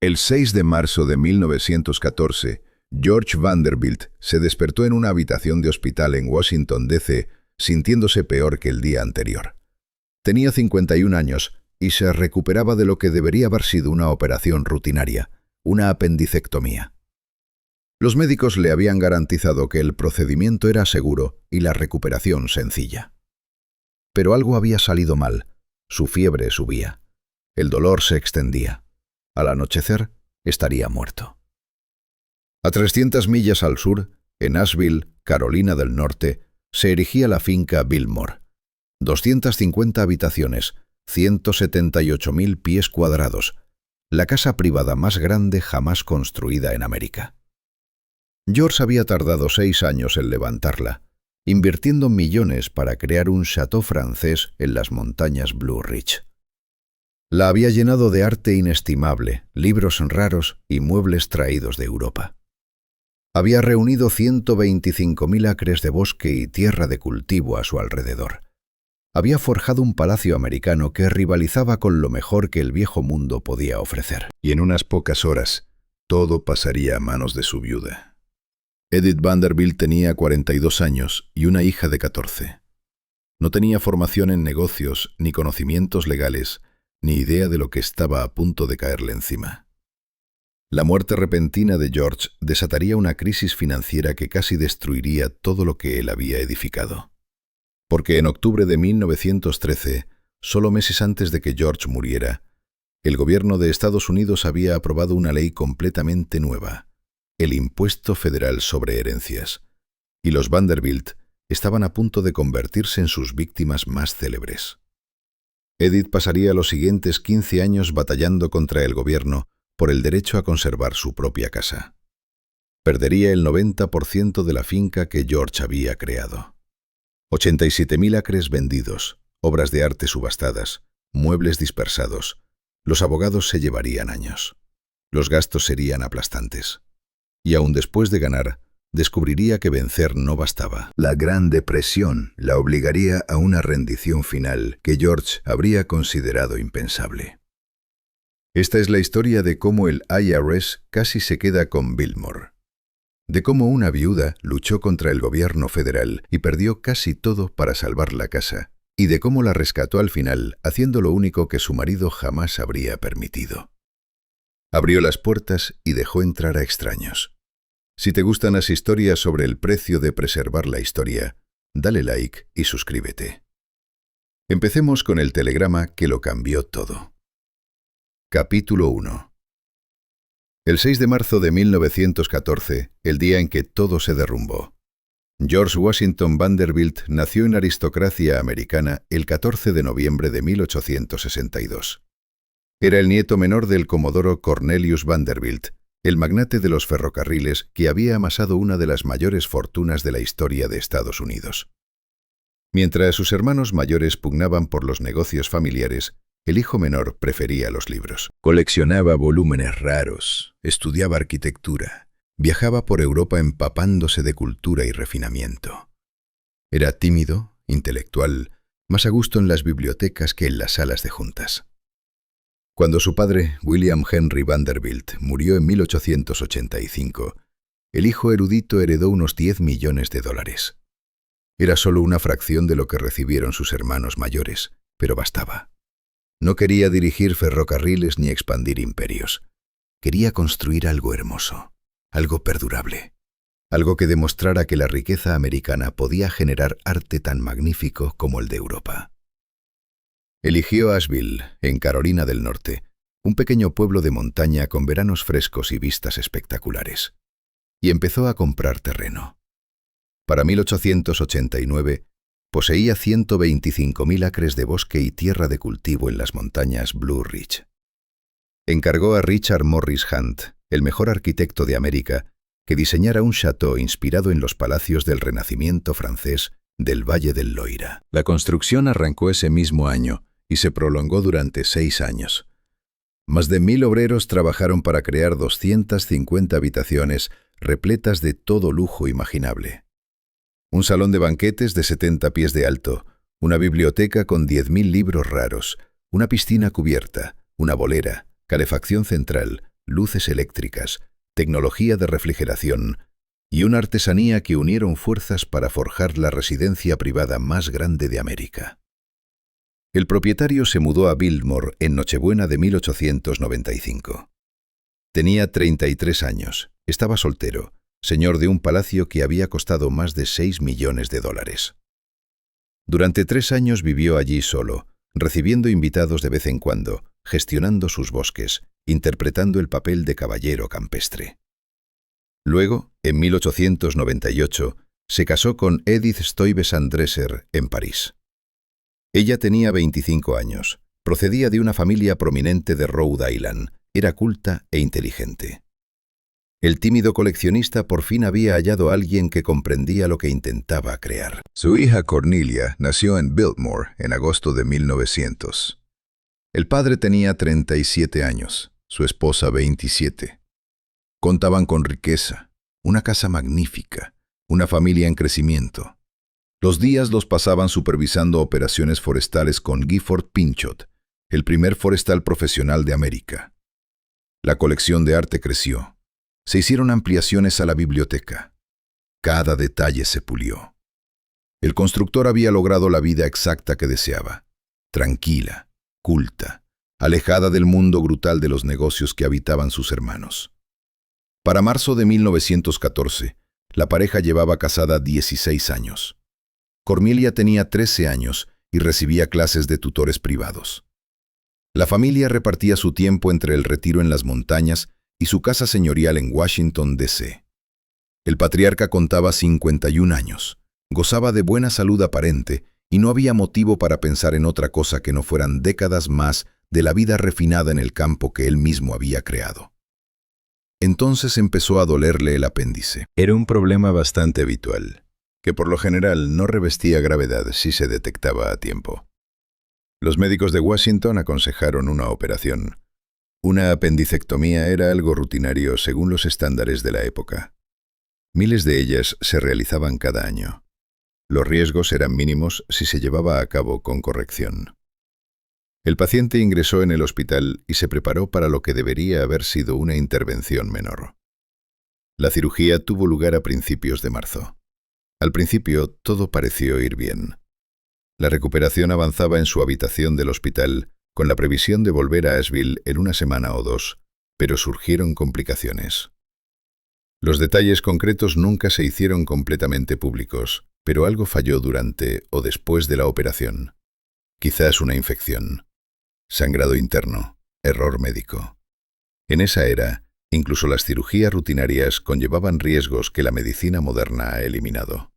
El 6 de marzo de 1914, George Vanderbilt se despertó en una habitación de hospital en Washington, D.C., sintiéndose peor que el día anterior. Tenía 51 años y se recuperaba de lo que debería haber sido una operación rutinaria, una apendicectomía. Los médicos le habían garantizado que el procedimiento era seguro y la recuperación sencilla. Pero algo había salido mal. Su fiebre subía. El dolor se extendía. Al anochecer, estaría muerto. A 300 millas al sur, en Asheville, Carolina del Norte, se erigía la finca Biltmore. 250 habitaciones, 178.000 pies cuadrados, la casa privada más grande jamás construida en América. George había tardado 6 años en levantarla, invirtiendo millones para crear un château francés en las montañas Blue Ridge. La había llenado de arte inestimable, libros raros y muebles traídos de Europa. Había reunido 125.000 acres de bosque y tierra de cultivo a su alrededor. Había forjado un palacio americano que rivalizaba con lo mejor que el viejo mundo podía ofrecer. Y en unas pocas horas, todo pasaría a manos de su viuda. Edith Vanderbilt tenía 42 años y una hija de 14. No tenía formación en negocios, ni conocimientos legales, ni idea de lo que estaba a punto de caerle encima. La muerte repentina de George desataría una crisis financiera que casi destruiría todo lo que él había edificado. Porque en octubre de 1913, solo meses antes de que George muriera, el gobierno de Estados Unidos había aprobado una ley completamente nueva, el Impuesto Federal sobre Herencias, y los Vanderbilt estaban a punto de convertirse en sus víctimas más célebres. Edith pasaría los siguientes 15 años batallando contra el gobierno por el derecho a conservar su propia casa. Perdería el 90% de la finca que George había creado. 87.000 acres vendidos, obras de arte subastadas, muebles dispersados. Los abogados se llevarían años. Los gastos serían aplastantes. Y aún después de ganar, descubriría que vencer no bastaba. La Gran Depresión la obligaría a una rendición final que George habría considerado impensable. Esta es la historia de cómo el IRS casi se queda con Biltmore, de cómo una viuda luchó contra el gobierno federal y perdió casi todo para salvar la casa, y de cómo la rescató al final haciendo lo único que su marido jamás habría permitido. Abrió las puertas y dejó entrar a extraños. Si te gustan las historias sobre el precio de preservar la historia, dale like y suscríbete. Empecemos con el telegrama que lo cambió todo. Capítulo 1. El 6 de marzo de 1914, el día en que todo se derrumbó. George Washington Vanderbilt nació en aristocracia americana el 14 de noviembre de 1862. Era el nieto menor del comodoro Cornelius Vanderbilt, el magnate de los ferrocarriles que había amasado una de las mayores fortunas de la historia de Estados Unidos. Mientras sus hermanos mayores pugnaban por los negocios familiares, el hijo menor prefería los libros. Coleccionaba volúmenes raros, estudiaba arquitectura, viajaba por Europa empapándose de cultura y refinamiento. Era tímido, intelectual, más a gusto en las bibliotecas que en las salas de juntas. Cuando su padre, William Henry Vanderbilt, murió en 1885, el hijo erudito heredó unos $10 millones. Era solo una fracción de lo que recibieron sus hermanos mayores, pero bastaba. No quería dirigir ferrocarriles ni expandir imperios. Quería construir algo hermoso, algo perdurable, algo que demostrara que la riqueza americana podía generar arte tan magnífico como el de Europa. Eligió Asheville, en Carolina del Norte, un pequeño pueblo de montaña con veranos frescos y vistas espectaculares, y empezó a comprar terreno. Para 1889, poseía 125.000 acres de bosque y tierra de cultivo en las montañas Blue Ridge. Encargó a Richard Morris Hunt, el mejor arquitecto de América, que diseñara un château inspirado en los palacios del Renacimiento francés del Valle del Loira. La construcción arrancó ese mismo año y se prolongó durante 6 años. Más de 1.000 obreros trabajaron para crear 250 habitaciones repletas de todo lujo imaginable. Un salón de banquetes de 70 pies de alto, una biblioteca con 10.000 libros raros, una piscina cubierta, una bolera, calefacción central, luces eléctricas, tecnología de refrigeración y una artesanía que unieron fuerzas para forjar la residencia privada más grande de América. El propietario se mudó a Biltmore en Nochebuena de 1895. Tenía 33 años, estaba soltero, señor de un palacio que había costado más de $6 millones. Durante 3 años vivió allí solo, recibiendo invitados de vez en cuando, gestionando sus bosques, interpretando el papel de caballero campestre. Luego, en 1898, se casó con Edith Stuyvesant Dresser en París. Ella tenía 25 años, procedía de una familia prominente de Rhode Island, era culta e inteligente. El tímido coleccionista por fin había hallado a alguien que comprendía lo que intentaba crear. Su hija Cornelia nació en Biltmore en agosto de 1900. El padre tenía 37 años, su esposa 27. Contaban con riqueza, una casa magnífica, una familia en crecimiento. Los días los pasaban supervisando operaciones forestales con Gifford Pinchot, el primer forestal profesional de América. La colección de arte creció. Se hicieron ampliaciones a la biblioteca. Cada detalle se pulió. El constructor había logrado la vida exacta que deseaba, tranquila, culta, alejada del mundo brutal de los negocios que habitaban sus hermanos. Para marzo de 1914, la pareja llevaba casada 16 años. Cornelia tenía 13 años y recibía clases de tutores privados. La familia repartía su tiempo entre el retiro en las montañas y su casa señorial en Washington, D.C. El patriarca contaba 51 años, gozaba de buena salud aparente y no había motivo para pensar en otra cosa que no fueran décadas más de la vida refinada en el campo que él mismo había creado. Entonces empezó a dolerle el apéndice. Era un problema bastante habitual, que por lo general no revestía gravedad si se detectaba a tiempo. Los médicos de Washington aconsejaron una operación. Una apendicectomía era algo rutinario según los estándares de la época. Miles de ellas se realizaban cada año. Los riesgos eran mínimos si se llevaba a cabo con corrección. El paciente ingresó en el hospital y se preparó para lo que debería haber sido una intervención menor. La cirugía tuvo lugar a principios de marzo. Al principio todo pareció ir bien. La recuperación avanzaba en su habitación del hospital con la previsión de volver a Asheville en una semana o 2, pero surgieron complicaciones. Los detalles concretos nunca se hicieron completamente públicos, pero algo falló durante o después de la operación. Quizás una infección, sangrado interno, error médico. En esa era, incluso las cirugías rutinarias conllevaban riesgos que la medicina moderna ha eliminado.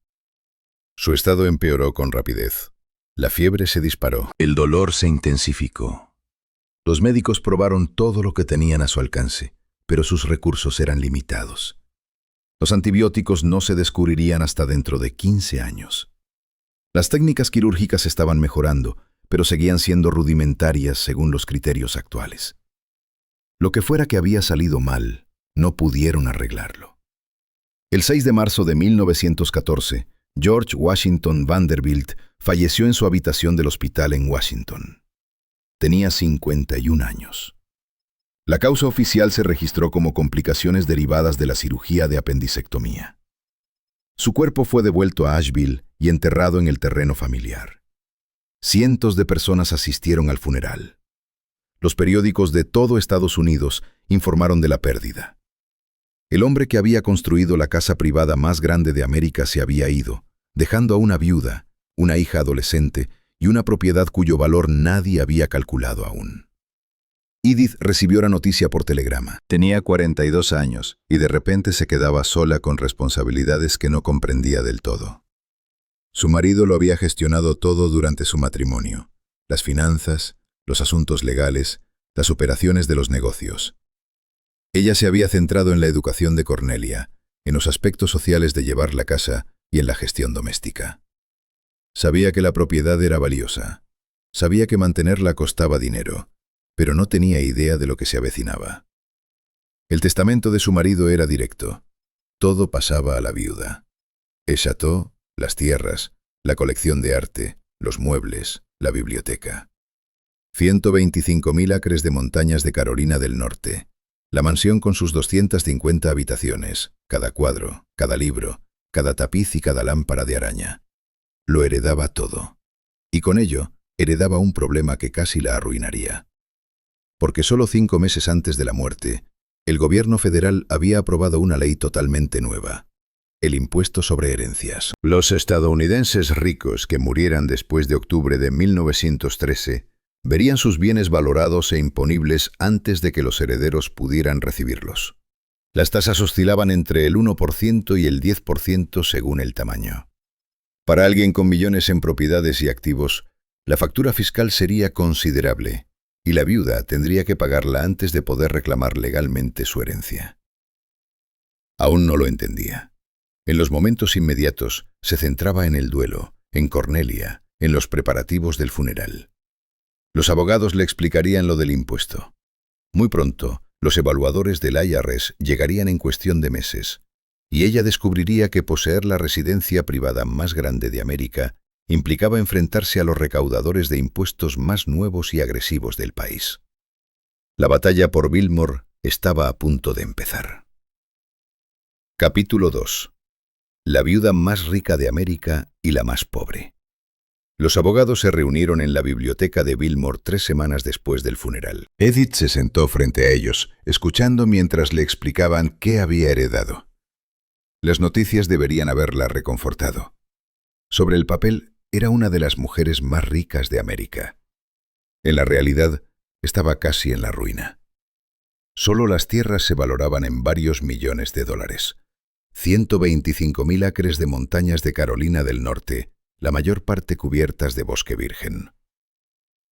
Su estado empeoró con rapidez. La fiebre se disparó. El dolor se intensificó. Los médicos probaron todo lo que tenían a su alcance, pero sus recursos eran limitados. Los antibióticos no se descubrirían hasta dentro de 15 años. Las técnicas quirúrgicas estaban mejorando, pero seguían siendo rudimentarias según los criterios actuales. Lo que fuera que había salido mal, no pudieron arreglarlo. El 6 de marzo de 1914, George Washington Vanderbilt falleció en su habitación del hospital en Washington. Tenía 51 años. La causa oficial se registró como complicaciones derivadas de la cirugía de apendicectomía. Su cuerpo fue devuelto a Asheville y enterrado en el terreno familiar. Cientos de personas asistieron al funeral. Los periódicos de todo Estados Unidos informaron de la pérdida. El hombre que había construido la casa privada más grande de América se había ido, dejando a una viuda, una hija adolescente y una propiedad cuyo valor nadie había calculado aún. Edith recibió la noticia por telegrama. Tenía 42 años y de repente se quedaba sola con responsabilidades que no comprendía del todo. Su marido lo había gestionado todo durante su matrimonio: las finanzas, los asuntos legales, las operaciones de los negocios. Ella se había centrado en la educación de Cornelia, en los aspectos sociales de llevar la casa y en la gestión doméstica. Sabía que la propiedad era valiosa. Sabía que mantenerla costaba dinero, pero no tenía idea de lo que se avecinaba. El testamento de su marido era directo. Todo pasaba a la viuda. El chateau, las tierras, la colección de arte, los muebles, la biblioteca. 125.000 acres de montañas de Carolina del Norte, La mansión con sus 250 habitaciones, cada cuadro, cada libro, cada tapiz y cada lámpara de araña. Lo heredaba todo. Y con ello, heredaba un problema que casi la arruinaría. Porque solo 5 meses antes de la muerte, el gobierno federal había aprobado una ley totalmente nueva: el impuesto sobre herencias. Los estadounidenses ricos que murieran después de octubre de 1913 verían sus bienes valorados e imponibles antes de que los herederos pudieran recibirlos. Las tasas oscilaban entre el 1% y el 10% según el tamaño. Para alguien con millones en propiedades y activos, la factura fiscal sería considerable, y la viuda tendría que pagarla antes de poder reclamar legalmente su herencia. Aún no lo entendía. En los momentos inmediatos se centraba en el duelo, en Cornelia, en los preparativos del funeral. Los abogados le explicarían lo del impuesto. Muy pronto, los evaluadores del IRS llegarían en cuestión de meses, y ella descubriría que poseer la residencia privada más grande de América implicaba enfrentarse a los recaudadores de impuestos más nuevos y agresivos del país. La batalla por Billmore estaba a punto de empezar. Capítulo 2. La viuda más rica de América y la más pobre. Los abogados se reunieron en la biblioteca de Billmore 3 semanas después del funeral. Edith se sentó frente a ellos, escuchando mientras le explicaban qué había heredado. Las noticias deberían haberla reconfortado. Sobre el papel, era una de las mujeres más ricas de América. En la realidad, estaba casi en la ruina. Solo las tierras se valoraban en varios millones de dólares. 125.000 acres de montañas de Carolina del Norte, la mayor parte cubiertas de bosque virgen.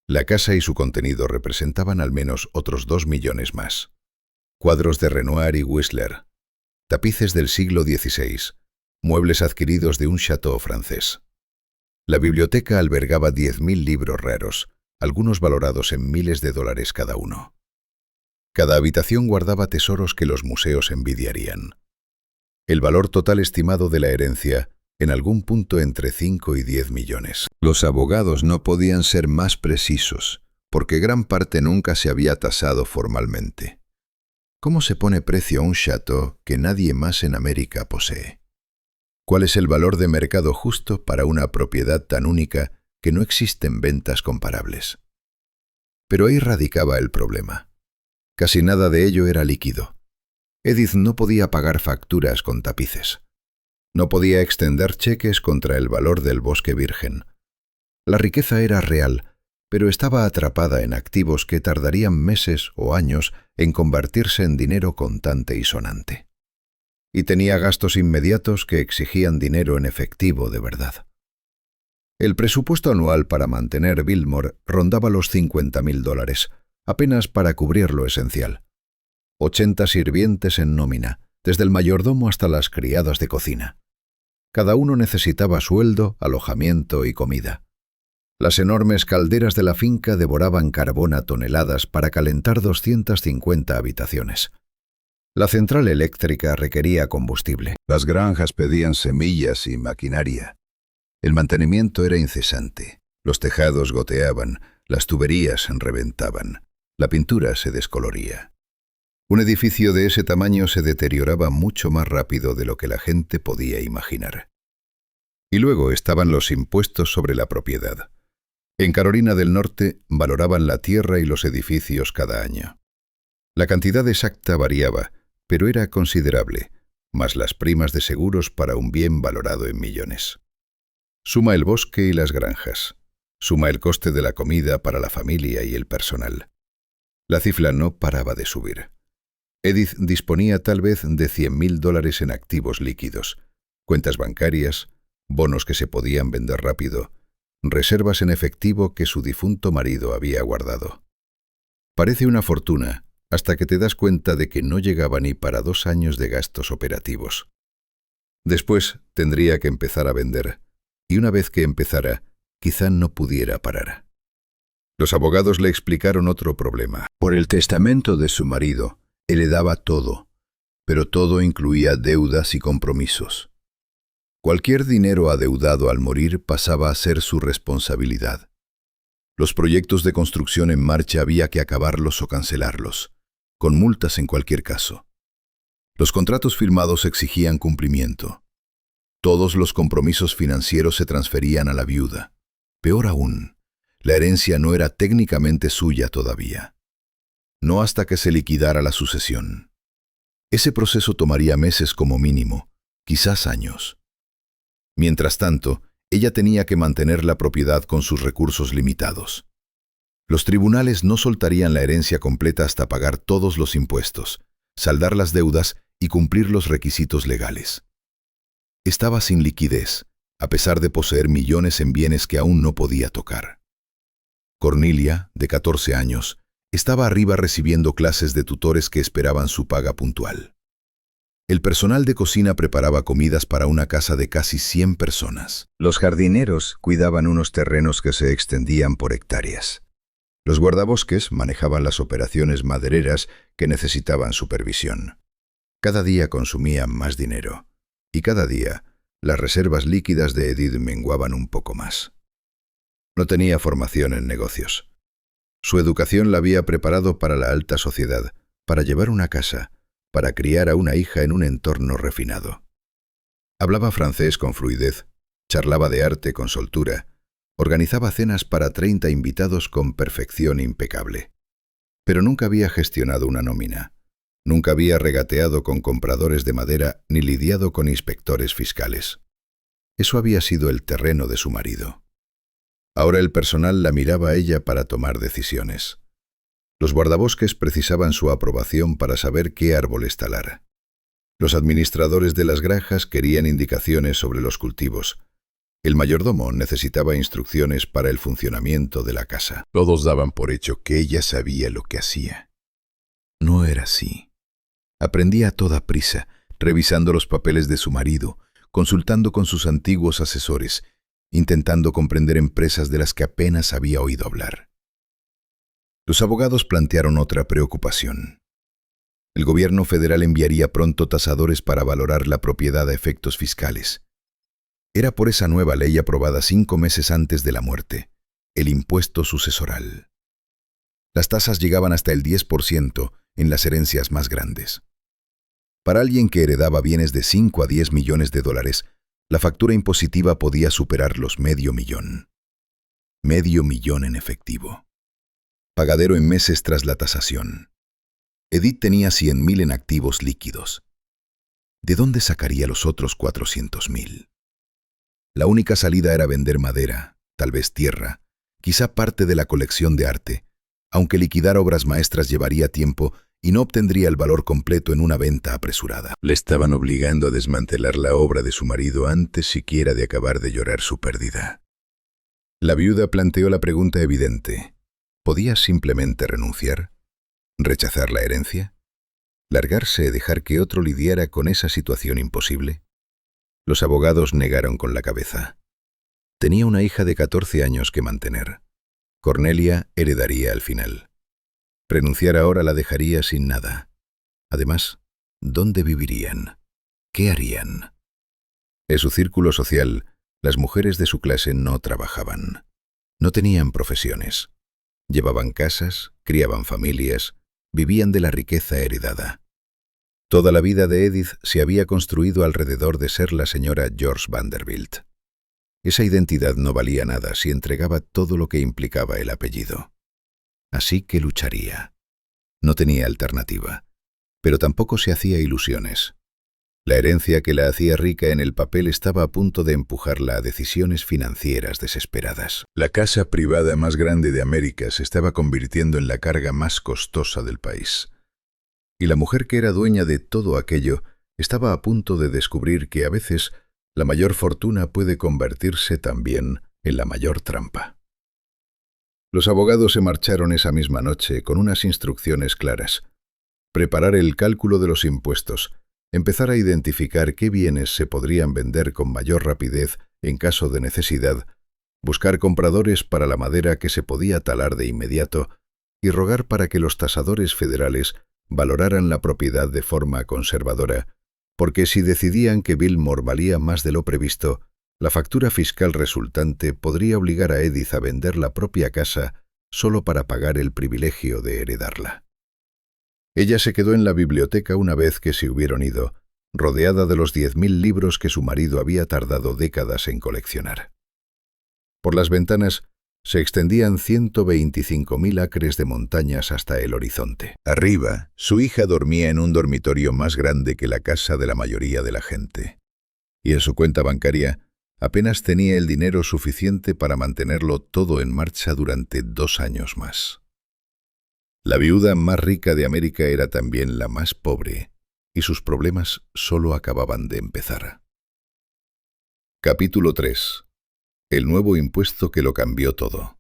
La casa y su contenido representaban al menos otros 2 millones más. Cuadros de Renoir y Whistler, tapices del siglo XVI, muebles adquiridos de un château francés. La biblioteca albergaba 10.000 libros raros, algunos valorados en miles de dólares cada uno. Cada habitación guardaba tesoros que los museos envidiarían. El valor total estimado de la herencia, en algún punto entre 5 y 10 millones. Los abogados no podían ser más precisos, porque gran parte nunca se había tasado formalmente. ¿Cómo se pone precio a un château que nadie más en América posee? ¿Cuál es el valor de mercado justo para una propiedad tan única que no existen ventas comparables? Pero ahí radicaba el problema. Casi nada de ello era líquido. Edith no podía pagar facturas con tapices. No podía extender cheques contra el valor del bosque virgen. La riqueza era real, pero estaba atrapada en activos que tardarían meses o años en convertirse en dinero contante y sonante. Y tenía gastos inmediatos que exigían dinero en efectivo de verdad. El presupuesto anual para mantener Billmore rondaba los $50.000, apenas para cubrir lo esencial. 80 sirvientes en nómina, desde el mayordomo hasta las criadas de cocina. Cada uno necesitaba sueldo, alojamiento y comida. Las enormes calderas de la finca devoraban carbón a toneladas para calentar 250 habitaciones. La central eléctrica requería combustible. Las granjas pedían semillas y maquinaria. El mantenimiento era incesante. Los tejados goteaban, las tuberías reventaban, la pintura se descoloría. Un edificio de ese tamaño se deterioraba mucho más rápido de lo que la gente podía imaginar. Y luego estaban los impuestos sobre la propiedad. En Carolina del Norte valoraban la tierra y los edificios cada año. La cantidad exacta variaba, pero era considerable, más las primas de seguros para un bien valorado en millones. Suma el bosque y las granjas. Suma el coste de la comida para la familia y el personal. La cifra no paraba de subir. Edith disponía tal vez de $100.000 en activos líquidos, cuentas bancarias, bonos que se podían vender rápido, reservas en efectivo que su difunto marido había guardado. Parece una fortuna, hasta que te das cuenta de que no llegaba ni para 2 años de gastos operativos. Después tendría que empezar a vender, y una vez que empezara, quizá no pudiera parar. Los abogados le explicaron otro problema. Por el testamento de su marido, heredaba todo, pero todo incluía deudas y compromisos. Cualquier dinero adeudado al morir pasaba a ser su responsabilidad. Los proyectos de construcción en marcha había que acabarlos o cancelarlos. con multas en cualquier caso. Los contratos firmados exigían cumplimiento. Todos los compromisos financieros se transferían a la viuda. Peor aún, la herencia no era técnicamente suya todavía. No hasta que se liquidara la sucesión. Ese proceso tomaría meses como mínimo, quizás años. Mientras tanto, ella tenía que mantener la propiedad con sus recursos limitados. Los tribunales no soltarían la herencia completa hasta pagar todos los impuestos, saldar las deudas y cumplir los requisitos legales. Estaba sin liquidez, a pesar de poseer millones en bienes que aún no podía tocar. Cornelia, de 14 años, estaba arriba recibiendo clases de tutores que esperaban su paga puntual. El personal de cocina preparaba comidas para una casa de casi 100 personas. Los jardineros cuidaban unos terrenos que se extendían por hectáreas. Los guardabosques manejaban las operaciones madereras que necesitaban supervisión. Cada día consumían más dinero, y cada día las reservas líquidas de Edith menguaban un poco más. No tenía formación en negocios. Su educación la había preparado para la alta sociedad, para llevar una casa, para criar a una hija en un entorno refinado. Hablaba francés con fluidez, charlaba de arte con soltura, organizaba cenas para 30 invitados con perfección impecable. Pero nunca había gestionado una nómina, nunca había regateado con compradores de madera ni lidiado con inspectores fiscales. Eso había sido el terreno de su marido. Ahora el personal la miraba a ella para tomar decisiones. Los guardabosques precisaban su aprobación para saber qué árboles talar. Los administradores de las granjas querían indicaciones sobre los cultivos. El mayordomo necesitaba instrucciones para el funcionamiento de la casa. Todos daban por hecho que ella sabía lo que hacía. No era así. Aprendía a toda prisa, revisando los papeles de su marido, consultando con sus antiguos asesores, intentando comprender empresas de las que apenas había oído hablar. Los abogados plantearon otra preocupación. El gobierno federal enviaría pronto tasadores para valorar la propiedad a efectos fiscales. Era por esa nueva ley aprobada 5 meses antes de la muerte, el impuesto sucesoral. Las tasas llegaban hasta el 10% en las herencias más grandes. Para alguien que heredaba bienes de 5 a 10 millones de dólares, la factura impositiva podía superar los $500,000. $500,000 en efectivo. Pagadero en meses tras la tasación. Edith tenía 100,000 en activos líquidos. ¿De dónde sacaría los otros 400,000? La única salida era vender madera, tal vez tierra, quizá parte de la colección de arte, aunque liquidar obras maestras llevaría tiempo y no obtendría el valor completo en una venta apresurada. Le estaban obligando a desmantelar la obra de su marido antes siquiera de acabar de llorar su pérdida. La viuda planteó la pregunta evidente. ¿Podía simplemente renunciar? ¿Rechazar la herencia? ¿Largarse y dejar que otro lidiara con esa situación imposible? Los abogados negaron con la cabeza. Tenía una hija de 14 años que mantener. Cornelia heredaría al final. Renunciar ahora la dejaría sin nada. Además, ¿dónde vivirían? ¿Qué harían? En su círculo social, las mujeres de su clase no trabajaban. No tenían profesiones. Llevaban casas, criaban familias, vivían de la riqueza heredada. Toda la vida de Edith se había construido alrededor de ser la señora George Vanderbilt. Esa identidad no valía nada si entregaba todo lo que implicaba el apellido. Así que lucharía. No tenía alternativa, pero tampoco se hacía ilusiones. La herencia que la hacía rica en el papel estaba a punto de empujarla a decisiones financieras desesperadas. La casa privada más grande de América se estaba convirtiendo en la carga más costosa del país. Y la mujer que era dueña de todo aquello estaba a punto de descubrir que a veces la mayor fortuna puede convertirse también en la mayor trampa. Los abogados se marcharon esa misma noche con unas instrucciones claras. Preparar el cálculo de los impuestos, empezar a identificar qué bienes se podrían vender con mayor rapidez en caso de necesidad, buscar compradores para la madera que se podía talar de inmediato y rogar para que los tasadores federales valoraran la propiedad de forma conservadora, porque si decidían que Biltmore valía más de lo previsto, la factura fiscal resultante podría obligar a Edith a vender la propia casa solo para pagar el privilegio de heredarla. Ella se quedó en la biblioteca una vez que se hubieron ido, rodeada de los 10.000 libros que su marido había tardado décadas en coleccionar. Por las ventanas se extendían 125.000 acres de montañas hasta el horizonte. Arriba, su hija dormía en un dormitorio más grande que la casa de la mayoría de la gente. Y en su cuenta bancaria apenas tenía el dinero suficiente para mantenerlo todo en marcha durante 2 años más. La viuda más rica de América era también la más pobre, y sus problemas solo acababan de empezar. Capítulo 3. El nuevo impuesto que lo cambió todo.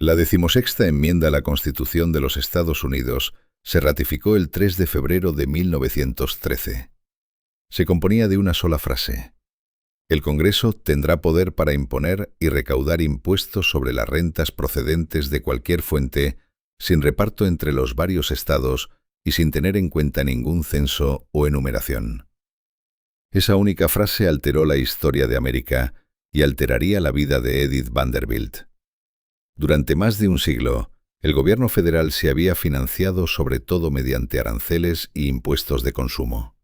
La 16ª enmienda a la Constitución de los Estados Unidos se ratificó el 3 de febrero de 1913. Se componía de una sola frase: el Congreso tendrá poder para imponer y recaudar impuestos sobre las rentas procedentes de cualquier fuente, sin reparto entre los varios estados y sin tener en cuenta ningún censo o enumeración. Esa única frase alteró la historia de América y alteraría la vida de Edith Vanderbilt. Durante más de un siglo, el gobierno federal se había financiado sobre todo mediante aranceles y impuestos de consumo.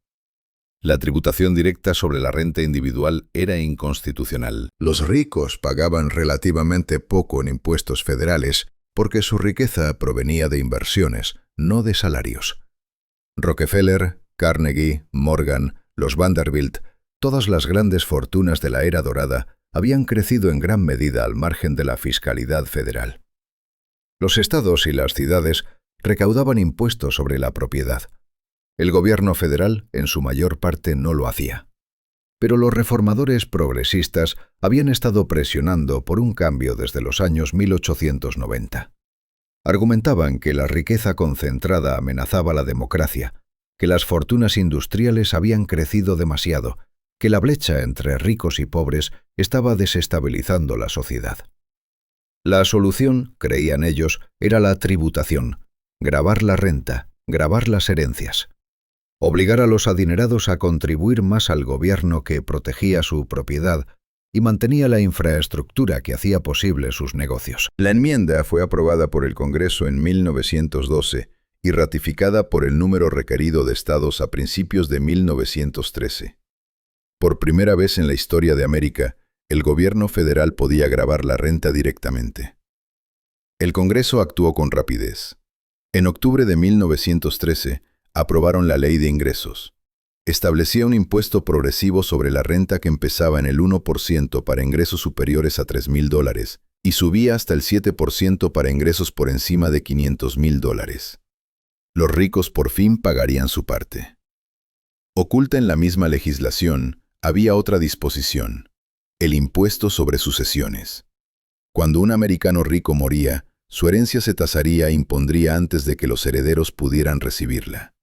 La tributación directa sobre la renta individual era inconstitucional. Los ricos pagaban relativamente poco en impuestos federales porque su riqueza provenía de inversiones, no de salarios. Rockefeller, Carnegie, Morgan, los Vanderbilt, todas las grandes fortunas de la era dorada habían crecido en gran medida al margen de la fiscalidad federal. Los estados y las ciudades recaudaban impuestos sobre la propiedad. El gobierno federal, en su mayor parte, no lo hacía. Pero los reformadores progresistas habían estado presionando por un cambio desde los años 1890. Argumentaban que la riqueza concentrada amenazaba la democracia, que las fortunas industriales habían crecido demasiado, que la brecha entre ricos y pobres estaba desestabilizando la sociedad. La solución, creían ellos, era la tributación, gravar la renta, gravar las herencias. Obligar a los adinerados a contribuir más al gobierno que protegía su propiedad y mantenía la infraestructura que hacía posible sus negocios. La enmienda fue aprobada por el Congreso en 1912 y ratificada por el número requerido de estados a principios de 1913. Por primera vez en la historia de América, el gobierno federal podía gravar la renta directamente. El Congreso actuó con rapidez. En octubre de 1913, aprobaron la Ley de Ingresos. Establecía un impuesto progresivo sobre la renta que empezaba en el 1% para ingresos superiores a $3.000 y subía hasta el 7% para ingresos por encima de $500.000. Los ricos por fin pagarían su parte. Oculta en la misma legislación, había otra disposición: el impuesto sobre sucesiones. Cuando un americano rico moría, su herencia se tasaría e impondría antes de que los herederos pudieran recibirla.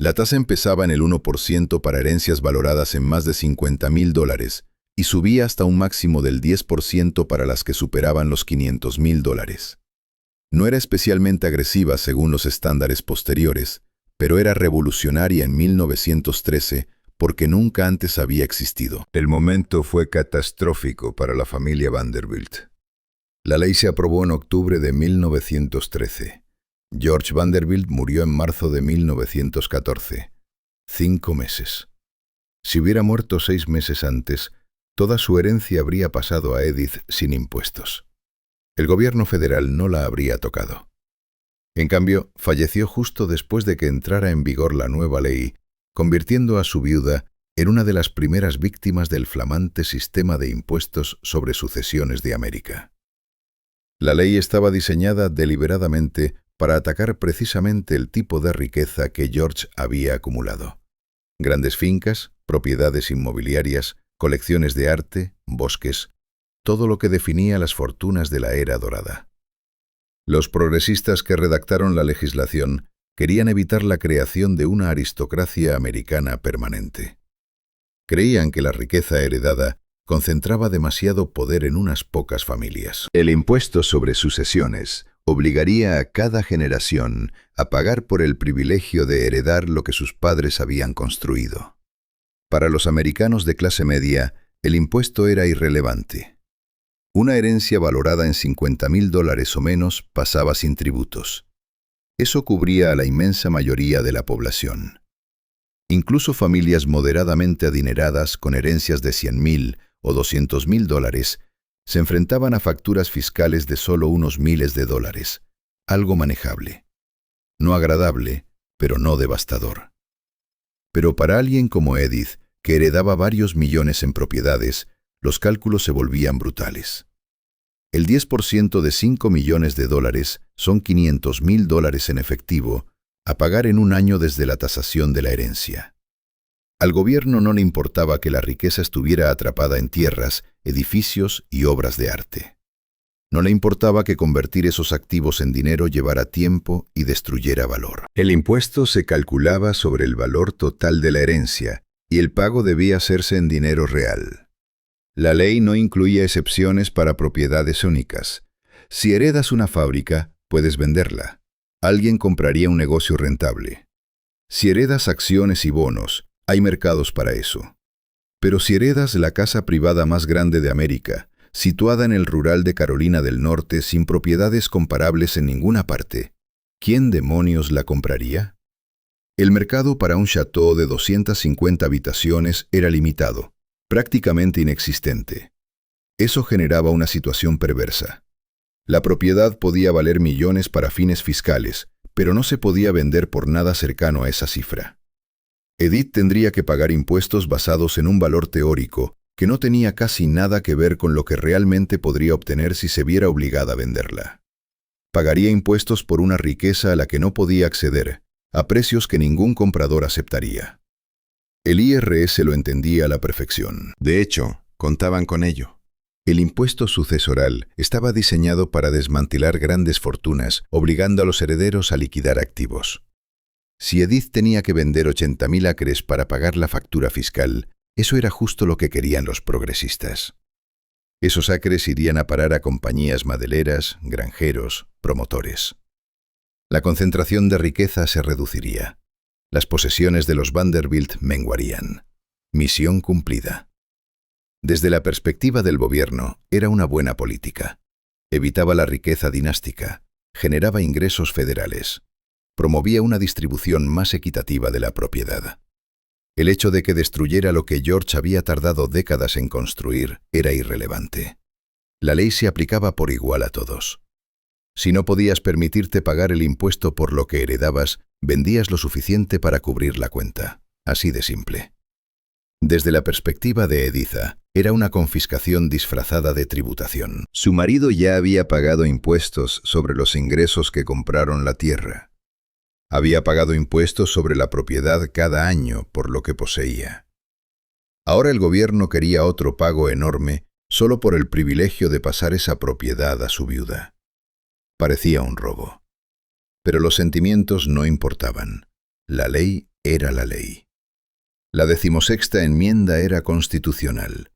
La tasa empezaba en el 1% para herencias valoradas en más de $50.000 y subía hasta un máximo del 10% para las que superaban los $500.000. No era especialmente agresiva según los estándares posteriores, pero era revolucionaria en 1913 porque nunca antes había existido. El momento fue catastrófico para la familia Vanderbilt. La ley se aprobó en octubre de 1913. George Vanderbilt murió en marzo de 1914. 5 meses. Si hubiera muerto 6 meses antes, toda su herencia habría pasado a Edith sin impuestos. El gobierno federal no la habría tocado. En cambio, falleció justo después de que entrara en vigor la nueva ley, convirtiendo a su viuda en una de las primeras víctimas del flamante sistema de impuestos sobre sucesiones de América. La ley estaba diseñada deliberadamente para atacar precisamente el tipo de riqueza que George había acumulado. Grandes fincas, propiedades inmobiliarias, colecciones de arte, bosques, todo lo que definía las fortunas de la era dorada. Los progresistas que redactaron la legislación querían evitar la creación de una aristocracia americana permanente. Creían que la riqueza heredada concentraba demasiado poder en unas pocas familias. El impuesto sobre sucesiones obligaría a cada generación a pagar por el privilegio de heredar lo que sus padres habían construido. Para los americanos de clase media, el impuesto era irrelevante. Una herencia valorada en $50.000 o menos pasaba sin tributos. Eso cubría a la inmensa mayoría de la población. Incluso familias moderadamente adineradas con herencias de $100,000 o $200,000 se enfrentaban a facturas fiscales de solo unos miles de dólares, algo manejable. No agradable, pero no devastador. Pero para alguien como Edith, que heredaba varios millones en propiedades, los cálculos se volvían brutales. El 10% de $5 millones son $500,000 en efectivo, a pagar en un año desde la tasación de la herencia. Al gobierno no le importaba que la riqueza estuviera atrapada en tierras, edificios y obras de arte. No le importaba que convertir esos activos en dinero llevara tiempo y destruyera valor. El impuesto se calculaba sobre el valor total de la herencia y el pago debía hacerse en dinero real. La ley no incluía excepciones para propiedades únicas. Si heredas una fábrica, puedes venderla. Alguien compraría un negocio rentable. Si heredas acciones y bonos, hay mercados para eso. Pero si heredas la casa privada más grande de América, situada en el rural de Carolina del Norte sin propiedades comparables en ninguna parte, ¿quién demonios la compraría? El mercado para un chateau de 250 habitaciones era limitado, prácticamente inexistente. Eso generaba una situación perversa. La propiedad podía valer millones para fines fiscales, pero no se podía vender por nada cercano a esa cifra. Edith tendría que pagar impuestos basados en un valor teórico que no tenía casi nada que ver con lo que realmente podría obtener si se viera obligada a venderla. Pagaría impuestos por una riqueza a la que no podía acceder, a precios que ningún comprador aceptaría. El IRS lo entendía a la perfección. De hecho, contaban con ello. El impuesto sucesoral estaba diseñado para desmantelar grandes fortunas, obligando a los herederos a liquidar activos. Si Edith tenía que vender 80,000 acres para pagar la factura fiscal, eso era justo lo que querían los progresistas. Esos acres irían a parar a compañías madeleras, granjeros, promotores. La concentración de riqueza se reduciría. Las posesiones de los Vanderbilt menguarían. Misión cumplida. Desde la perspectiva del gobierno, era una buena política. Evitaba la riqueza dinástica, generaba ingresos federales, promovía una distribución más equitativa de la propiedad. El hecho de que destruyera lo que George había tardado décadas en construir era irrelevante. La ley se aplicaba por igual a todos. Si no podías permitirte pagar el impuesto por lo que heredabas, vendías lo suficiente para cubrir la cuenta. Así de simple. Desde la perspectiva de Editha, era una confiscación disfrazada de tributación. Su marido ya había pagado impuestos sobre los ingresos que compraron la tierra. Había pagado impuestos sobre la propiedad cada año por lo que poseía. Ahora el gobierno quería otro pago enorme solo por el privilegio de pasar esa propiedad a su viuda. Parecía un robo. Pero los sentimientos no importaban. La ley era la ley. La 16ª enmienda era constitucional.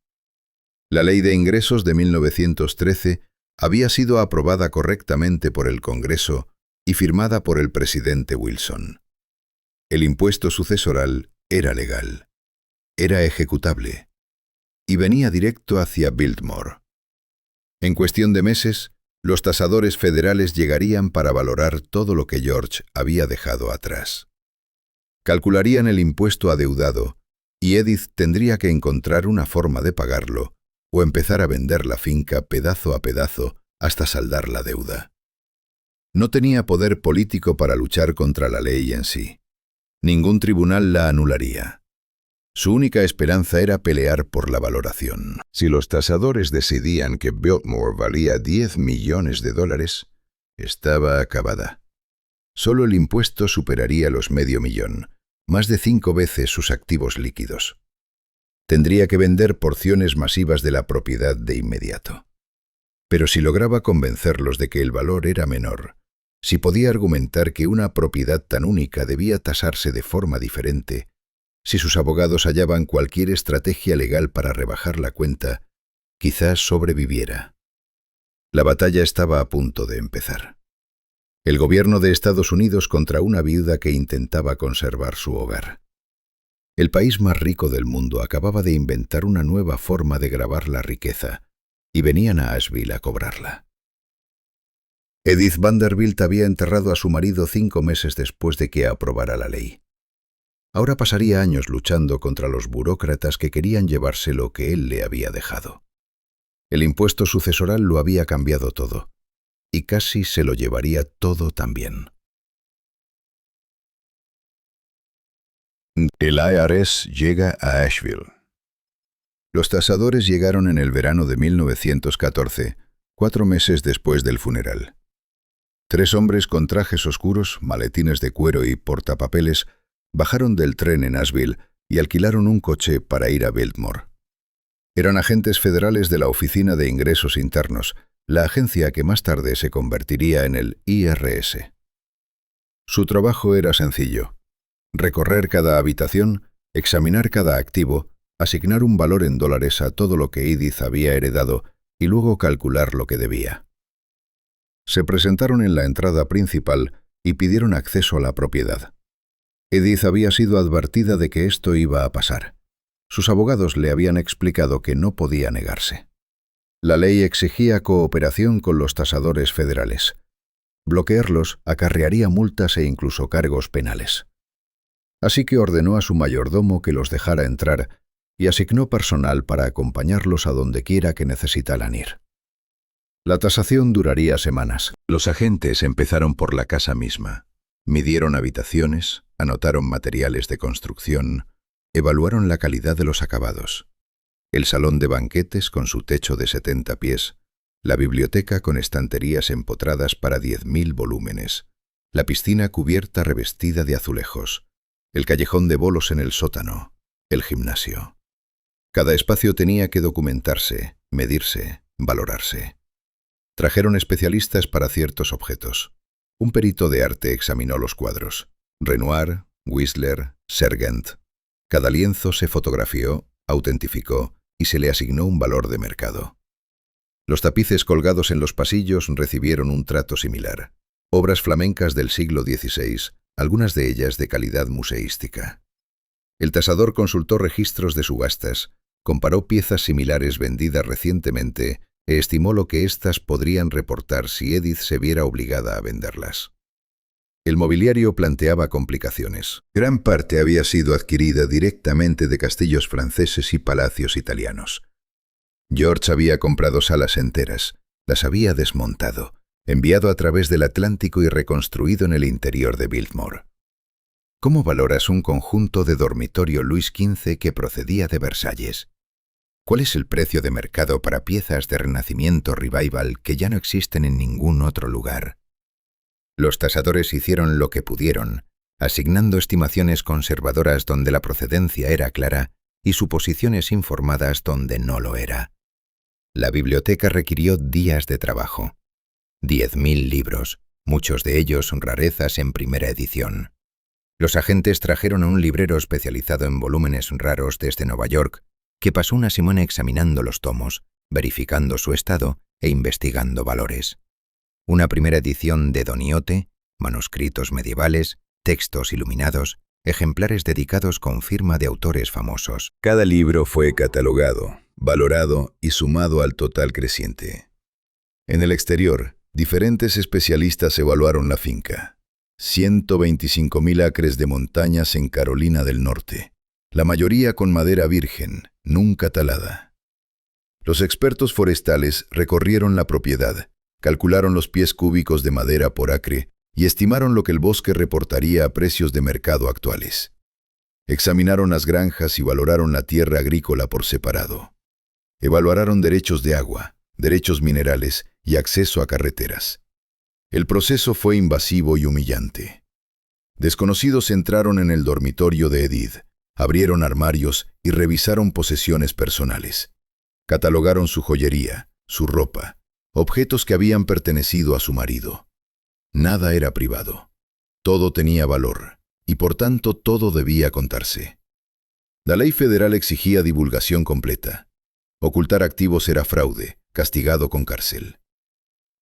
La Ley de Ingresos de 1913 había sido aprobada correctamente por el Congreso y firmada por el presidente Wilson. El impuesto sucesoral era legal, era ejecutable, y venía directo hacia Biltmore. En cuestión de meses, los tasadores federales llegarían para valorar todo lo que George había dejado atrás. Calcularían el impuesto adeudado, y Edith tendría que encontrar una forma de pagarlo o empezar a vender la finca pedazo a pedazo hasta saldar la deuda. No tenía poder político para luchar contra la ley en sí. Ningún tribunal la anularía. Su única esperanza era pelear por la valoración. Si los tasadores decidían que Biltmore valía $10 millones, estaba acabada. Solo el impuesto superaría los $500,000, más de 5 veces sus activos líquidos. Tendría que vender porciones masivas de la propiedad de inmediato. Pero si lograba convencerlos de que el valor era menor, si podía argumentar que una propiedad tan única debía tasarse de forma diferente, si sus abogados hallaban cualquier estrategia legal para rebajar la cuenta, quizás sobreviviera. La batalla estaba a punto de empezar. El gobierno de Estados Unidos contra una viuda que intentaba conservar su hogar. El país más rico del mundo acababa de inventar una nueva forma de gravar la riqueza, y venían a Asheville a cobrarla. Edith Vanderbilt había enterrado a su marido 5 meses después de que aprobara la ley. Ahora pasaría años luchando contra los burócratas que querían llevarse lo que él le había dejado. El impuesto sucesoral lo había cambiado todo, y casi se lo llevaría todo también. El IRS llega a Asheville. Los tasadores llegaron en el verano de 1914, 4 meses después del funeral. 3 hombres con trajes oscuros, maletines de cuero y portapapeles bajaron del tren en Asheville y alquilaron un coche para ir a Biltmore. Eran agentes federales de la Oficina de Ingresos Internos, la agencia que más tarde se convertiría en el IRS. Su trabajo era sencillo: recorrer cada habitación, examinar cada activo, asignar un valor en dólares a todo lo que Edith había heredado y luego calcular lo que debía. Se presentaron en la entrada principal y pidieron acceso a la propiedad. Edith había sido advertida de que esto iba a pasar. Sus abogados le habían explicado que no podía negarse. La ley exigía cooperación con los tasadores federales. Bloquearlos acarrearía multas e incluso cargos penales. Así que ordenó a su mayordomo que los dejara entrar y asignó personal para acompañarlos a donde quiera que necesitaran ir. La tasación duraría semanas. Los agentes empezaron por la casa misma. Midieron habitaciones, anotaron materiales de construcción, evaluaron la calidad de los acabados. El salón de banquetes con su techo de 70 pies, la biblioteca con estanterías empotradas para 10.000 volúmenes, la piscina cubierta revestida de azulejos, el callejón de bolos en el sótano, el gimnasio. Cada espacio tenía que documentarse, medirse, valorarse. Trajeron especialistas para ciertos objetos. Un perito de arte examinó los cuadros. Renoir, Whistler, Sargent. Cada lienzo se fotografió, autentificó y se le asignó un valor de mercado. Los tapices colgados en los pasillos recibieron un trato similar. Obras flamencas del siglo XVI, algunas de ellas de calidad museística. El tasador consultó registros de subastas, comparó piezas similares vendidas recientemente e estimó lo que éstas podrían reportar si Edith se viera obligada a venderlas. El mobiliario planteaba complicaciones. Gran parte había sido adquirida directamente de castillos franceses y palacios italianos. George había comprado salas enteras, las había desmontado, enviado a través del Atlántico y reconstruido en el interior de Biltmore. ¿Cómo valoras un conjunto de dormitorio Luis XV que procedía de Versalles? ¿Cuál es el precio de mercado para piezas de Renacimiento Revival que ya no existen en ningún otro lugar? Los tasadores hicieron lo que pudieron, asignando estimaciones conservadoras donde la procedencia era clara y suposiciones informadas donde no lo era. La biblioteca requirió días de trabajo. 10.000 libros, muchos de ellos rarezas en primera edición. Los agentes trajeron a un librero especializado en volúmenes raros desde Nueva York, que pasó una semana examinando los tomos, verificando su estado e investigando valores. Una primera edición de Doniote, manuscritos medievales, textos iluminados, ejemplares dedicados con firma de autores famosos. Cada libro fue catalogado, valorado y sumado al total creciente. En el exterior, diferentes especialistas evaluaron la finca. 125.000 acres de montañas en Carolina del Norte, la mayoría con madera virgen, nunca talada. Los expertos forestales recorrieron la propiedad, calcularon los pies cúbicos de madera por acre y estimaron lo que el bosque reportaría a precios de mercado actuales. Examinaron las granjas y valoraron la tierra agrícola por separado. Evaluaron derechos de agua, derechos minerales y acceso a carreteras. El proceso fue invasivo y humillante. Desconocidos entraron en el dormitorio de Edith, abrieron armarios y revisaron posesiones personales. Catalogaron su joyería, su ropa, objetos que habían pertenecido a su marido. Nada era privado. Todo tenía valor, y por tanto todo debía contarse. La ley federal exigía divulgación completa. Ocultar activos era fraude, castigado con cárcel.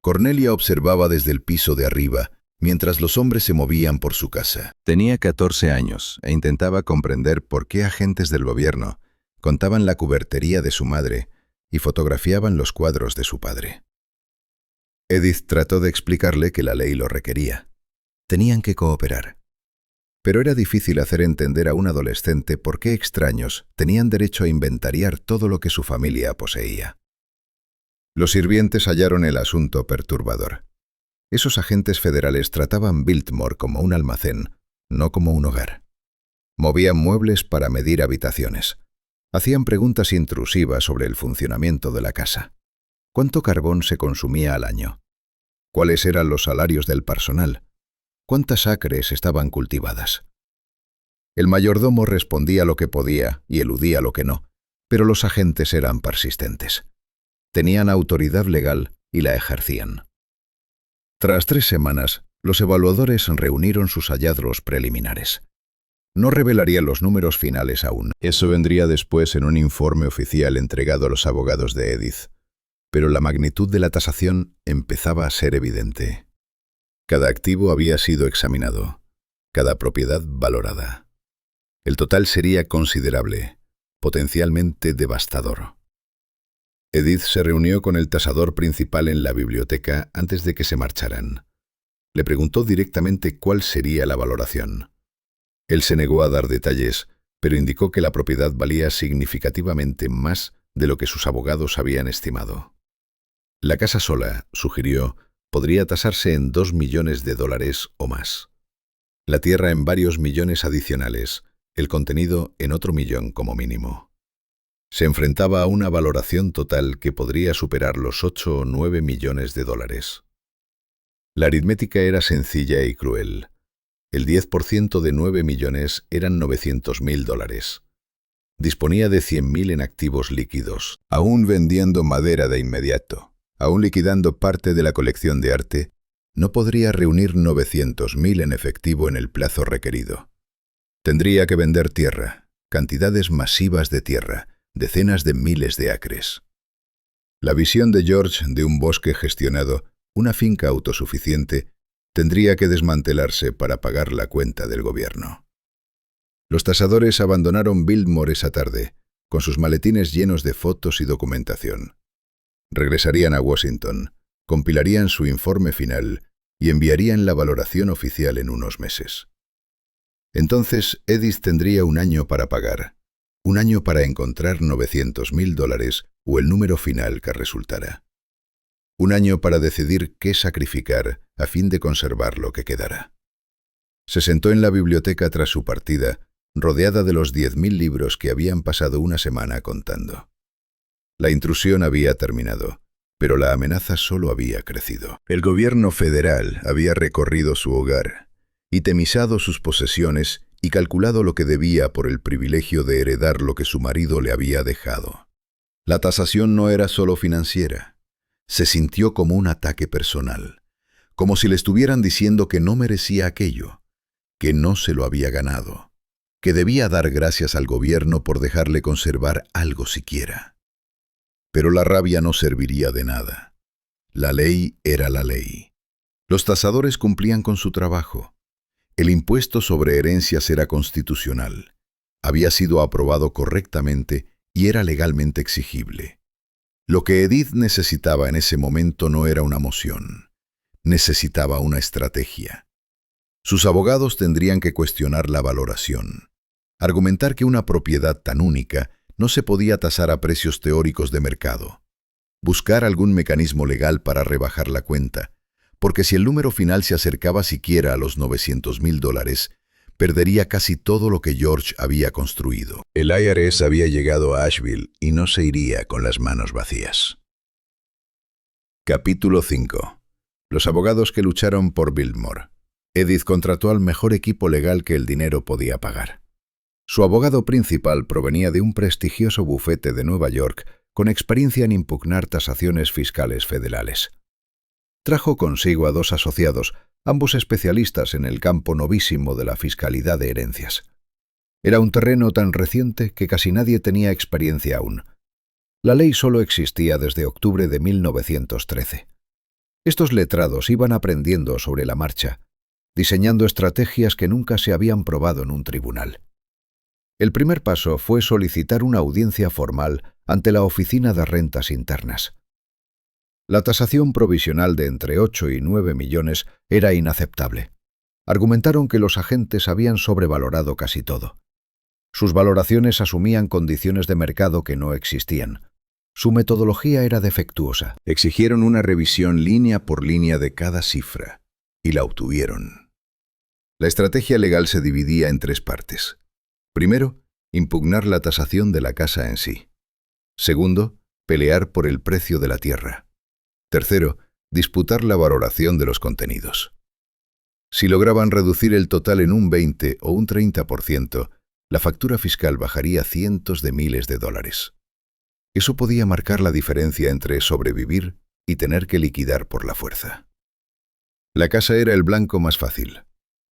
Cornelia observaba desde el piso de arriba, mientras los hombres se movían por su casa. Tenía 14 años e intentaba comprender por qué agentes del gobierno contaban la cubertería de su madre y fotografiaban los cuadros de su padre. Edith trató de explicarle que la ley lo requería. Tenían que cooperar. Pero era difícil hacer entender a un adolescente por qué extraños tenían derecho a inventariar todo lo que su familia poseía. Los sirvientes hallaron el asunto perturbador. Esos agentes federales trataban Biltmore como un almacén, no como un hogar. Movían muebles para medir habitaciones. Hacían preguntas intrusivas sobre el funcionamiento de la casa. ¿Cuánto carbón se consumía al año? ¿Cuáles eran los salarios del personal? ¿Cuántas acres estaban cultivadas? El mayordomo respondía lo que podía y eludía lo que no, pero los agentes eran persistentes. Tenían autoridad legal y la ejercían. Tras 3 semanas, los evaluadores reunieron sus hallazgos preliminares. No revelarían los números finales aún. Eso vendría después en un informe oficial entregado a los abogados de Edith. Pero la magnitud de la tasación empezaba a ser evidente. Cada activo había sido examinado, cada propiedad valorada. El total sería considerable, potencialmente devastador. Edith se reunió con el tasador principal en la biblioteca antes de que se marcharan. Le preguntó directamente cuál sería la valoración. Él se negó a dar detalles, pero indicó que la propiedad valía significativamente más de lo que sus abogados habían estimado. La casa sola, sugirió, podría tasarse en $2 millones o más. La tierra en varios millones adicionales, el contenido en otro millón como mínimo. Se enfrentaba a una valoración total que podría superar los 8 o 9 millones de dólares. La aritmética era sencilla y cruel. El 10% de 9 millones eran $900.000. Disponía de 100.000 en activos líquidos, aún vendiendo madera de inmediato. Aún liquidando parte de la colección de arte, no podría reunir 900.000 en efectivo en el plazo requerido. Tendría que vender tierra, cantidades masivas de tierra, decenas de miles de acres. La visión de George de un bosque gestionado, una finca autosuficiente, tendría que desmantelarse para pagar la cuenta del gobierno. Los tasadores abandonaron Biltmore esa tarde, con sus maletines llenos de fotos y documentación. Regresarían a Washington, compilarían su informe final y enviarían la valoración oficial en unos meses. Entonces, Edith tendría un año para pagar, un año para encontrar $900.000 o el número final que resultara. Un año para decidir qué sacrificar a fin de conservar lo que quedara. Se sentó en la biblioteca tras su partida, rodeada de los 10.000 libros que habían pasado una semana contando. La intrusión había terminado, pero la amenaza solo había crecido. El gobierno federal había recorrido su hogar, itemizado sus posesiones y calculado lo que debía por el privilegio de heredar lo que su marido le había dejado. La tasación no era solo financiera. Se sintió como un ataque personal, como si le estuvieran diciendo que no merecía aquello, que no se lo había ganado, que debía dar gracias al gobierno por dejarle conservar algo siquiera. Pero la rabia no serviría de nada. La ley era la ley. Los tasadores cumplían con su trabajo. El impuesto sobre herencias era constitucional. Había sido aprobado correctamente y era legalmente exigible. Lo que Edith necesitaba en ese momento no era una moción. Necesitaba una estrategia. Sus abogados tendrían que cuestionar la valoración. Argumentar que una propiedad tan única no se podía tasar a precios teóricos de mercado. Buscar algún mecanismo legal para rebajar la cuenta, porque si el número final se acercaba siquiera a los $900.000, perdería casi todo lo que George había construido. El IRS había llegado a Asheville y no se iría con las manos vacías. Capítulo 5. Los abogados que lucharon por Biltmore. Edith contrató al mejor equipo legal que el dinero podía pagar. Su abogado principal provenía de un prestigioso bufete de Nueva York con experiencia en impugnar tasaciones fiscales federales. Trajo consigo a 2 asociados, ambos especialistas en el campo novísimo de la fiscalidad de herencias. Era un terreno tan reciente que casi nadie tenía experiencia aún. La ley solo existía desde octubre de 1913. Estos letrados iban aprendiendo sobre la marcha, diseñando estrategias que nunca se habían probado en un tribunal. El primer paso fue solicitar una audiencia formal ante la Oficina de Rentas Internas. La tasación provisional de entre 8 y 9 millones era inaceptable. Argumentaron que los agentes habían sobrevalorado casi todo. Sus valoraciones asumían condiciones de mercado que no existían. Su metodología era defectuosa. Exigieron una revisión línea por línea de cada cifra, y la obtuvieron. La estrategia legal se dividía en 3 partes. Primero, impugnar la tasación de la casa en sí. Segundo, pelear por el precio de la tierra. Tercero, disputar la valoración de los contenidos. Si lograban reducir el total en un 20 o un 30%, la factura fiscal bajaría cientos de miles de dólares. Eso podía marcar la diferencia entre sobrevivir y tener que liquidar por la fuerza. La casa era el blanco más fácil.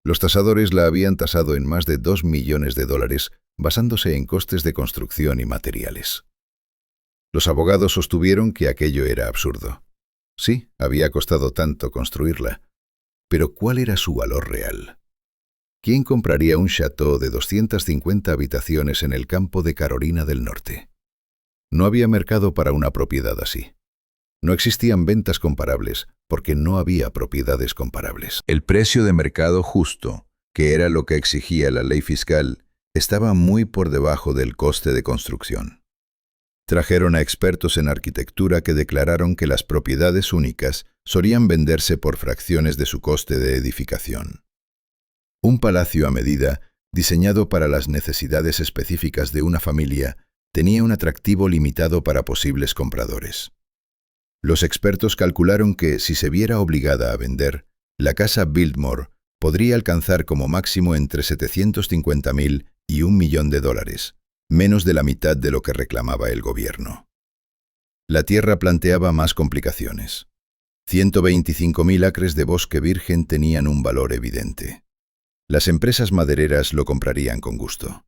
Los tasadores la habían tasado en más de 2 millones de dólares, basándose en costes de construcción y materiales. Los abogados sostuvieron que aquello era absurdo. Sí, había costado tanto construirla, pero ¿cuál era su valor real? ¿Quién compraría un chateau de 250 habitaciones en el campo de Carolina del Norte? No había mercado para una propiedad así. No existían ventas comparables porque no había propiedades comparables. El precio de mercado justo, que era lo que exigía la ley fiscal, estaba muy por debajo del coste de construcción. Trajeron a expertos en arquitectura que declararon que las propiedades únicas solían venderse por fracciones de su coste de edificación. Un palacio a medida, diseñado para las necesidades específicas de una familia, tenía un atractivo limitado para posibles compradores. Los expertos calcularon que, si se viera obligada a vender, la casa Biltmore podría alcanzar como máximo entre 750.000 y $1 millón, menos de la mitad de lo que reclamaba el gobierno. La tierra planteaba más complicaciones. 125.000 acres de bosque virgen tenían un valor evidente. Las empresas madereras lo comprarían con gusto.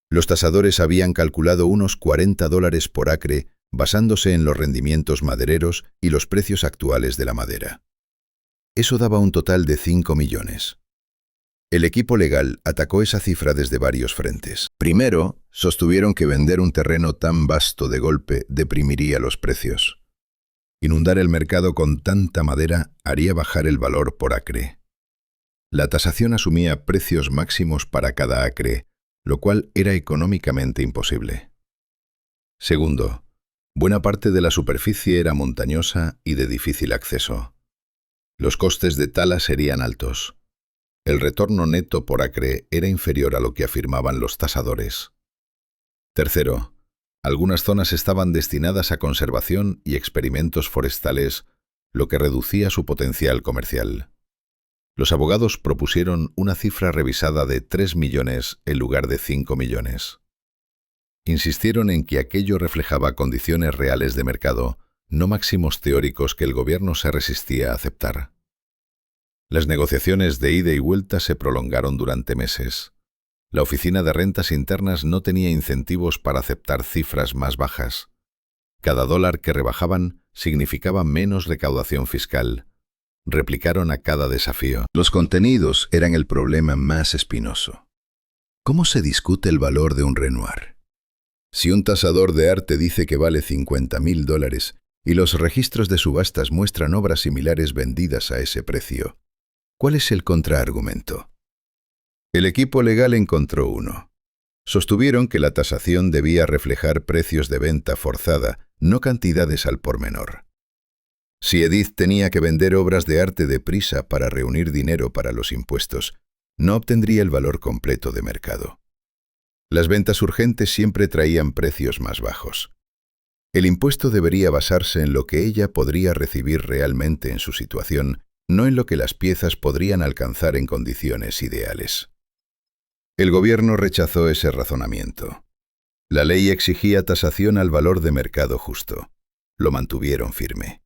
Los tasadores habían calculado unos $40 por acre basándose en los rendimientos madereros y los precios actuales de la madera. Eso daba un total de 5 millones. El equipo legal atacó esa cifra desde varios frentes. Primero, sostuvieron que vender un terreno tan vasto de golpe deprimiría los precios. Inundar el mercado con tanta madera haría bajar el valor por acre. La tasación asumía precios máximos para cada acre, lo cual era económicamente imposible. Segundo, buena parte de la superficie era montañosa y de difícil acceso. Los costes de tala serían altos. El retorno neto por acre era inferior a lo que afirmaban los tasadores. Tercero, algunas zonas estaban destinadas a conservación y experimentos forestales, lo que reducía su potencial comercial. Los abogados propusieron una cifra revisada de 3 millones en lugar de 5 millones. Insistieron en que aquello reflejaba condiciones reales de mercado, no máximos teóricos que el gobierno se resistía a aceptar. Las negociaciones de ida y vuelta se prolongaron durante meses. La Oficina de Rentas Internas no tenía incentivos para aceptar cifras más bajas. Cada dólar que rebajaban significaba menos recaudación fiscal. Replicaron a cada desafío. Los contenidos eran el problema más espinoso. ¿Cómo se discute el valor de un Renoir? Si un tasador de arte dice que vale $50.000 y los registros de subastas muestran obras similares vendidas a ese precio, ¿cuál es el contraargumento? El equipo legal encontró uno. Sostuvieron que la tasación debía reflejar precios de venta forzada, no cantidades al por menor. Si Edith tenía que vender obras de arte deprisa para reunir dinero para los impuestos, no obtendría el valor completo de mercado. Las ventas urgentes siempre traían precios más bajos. El impuesto debería basarse en lo que ella podría recibir realmente en su situación, no en lo que las piezas podrían alcanzar en condiciones ideales. El gobierno rechazó ese razonamiento. La ley exigía tasación al valor de mercado justo. Lo mantuvieron firme.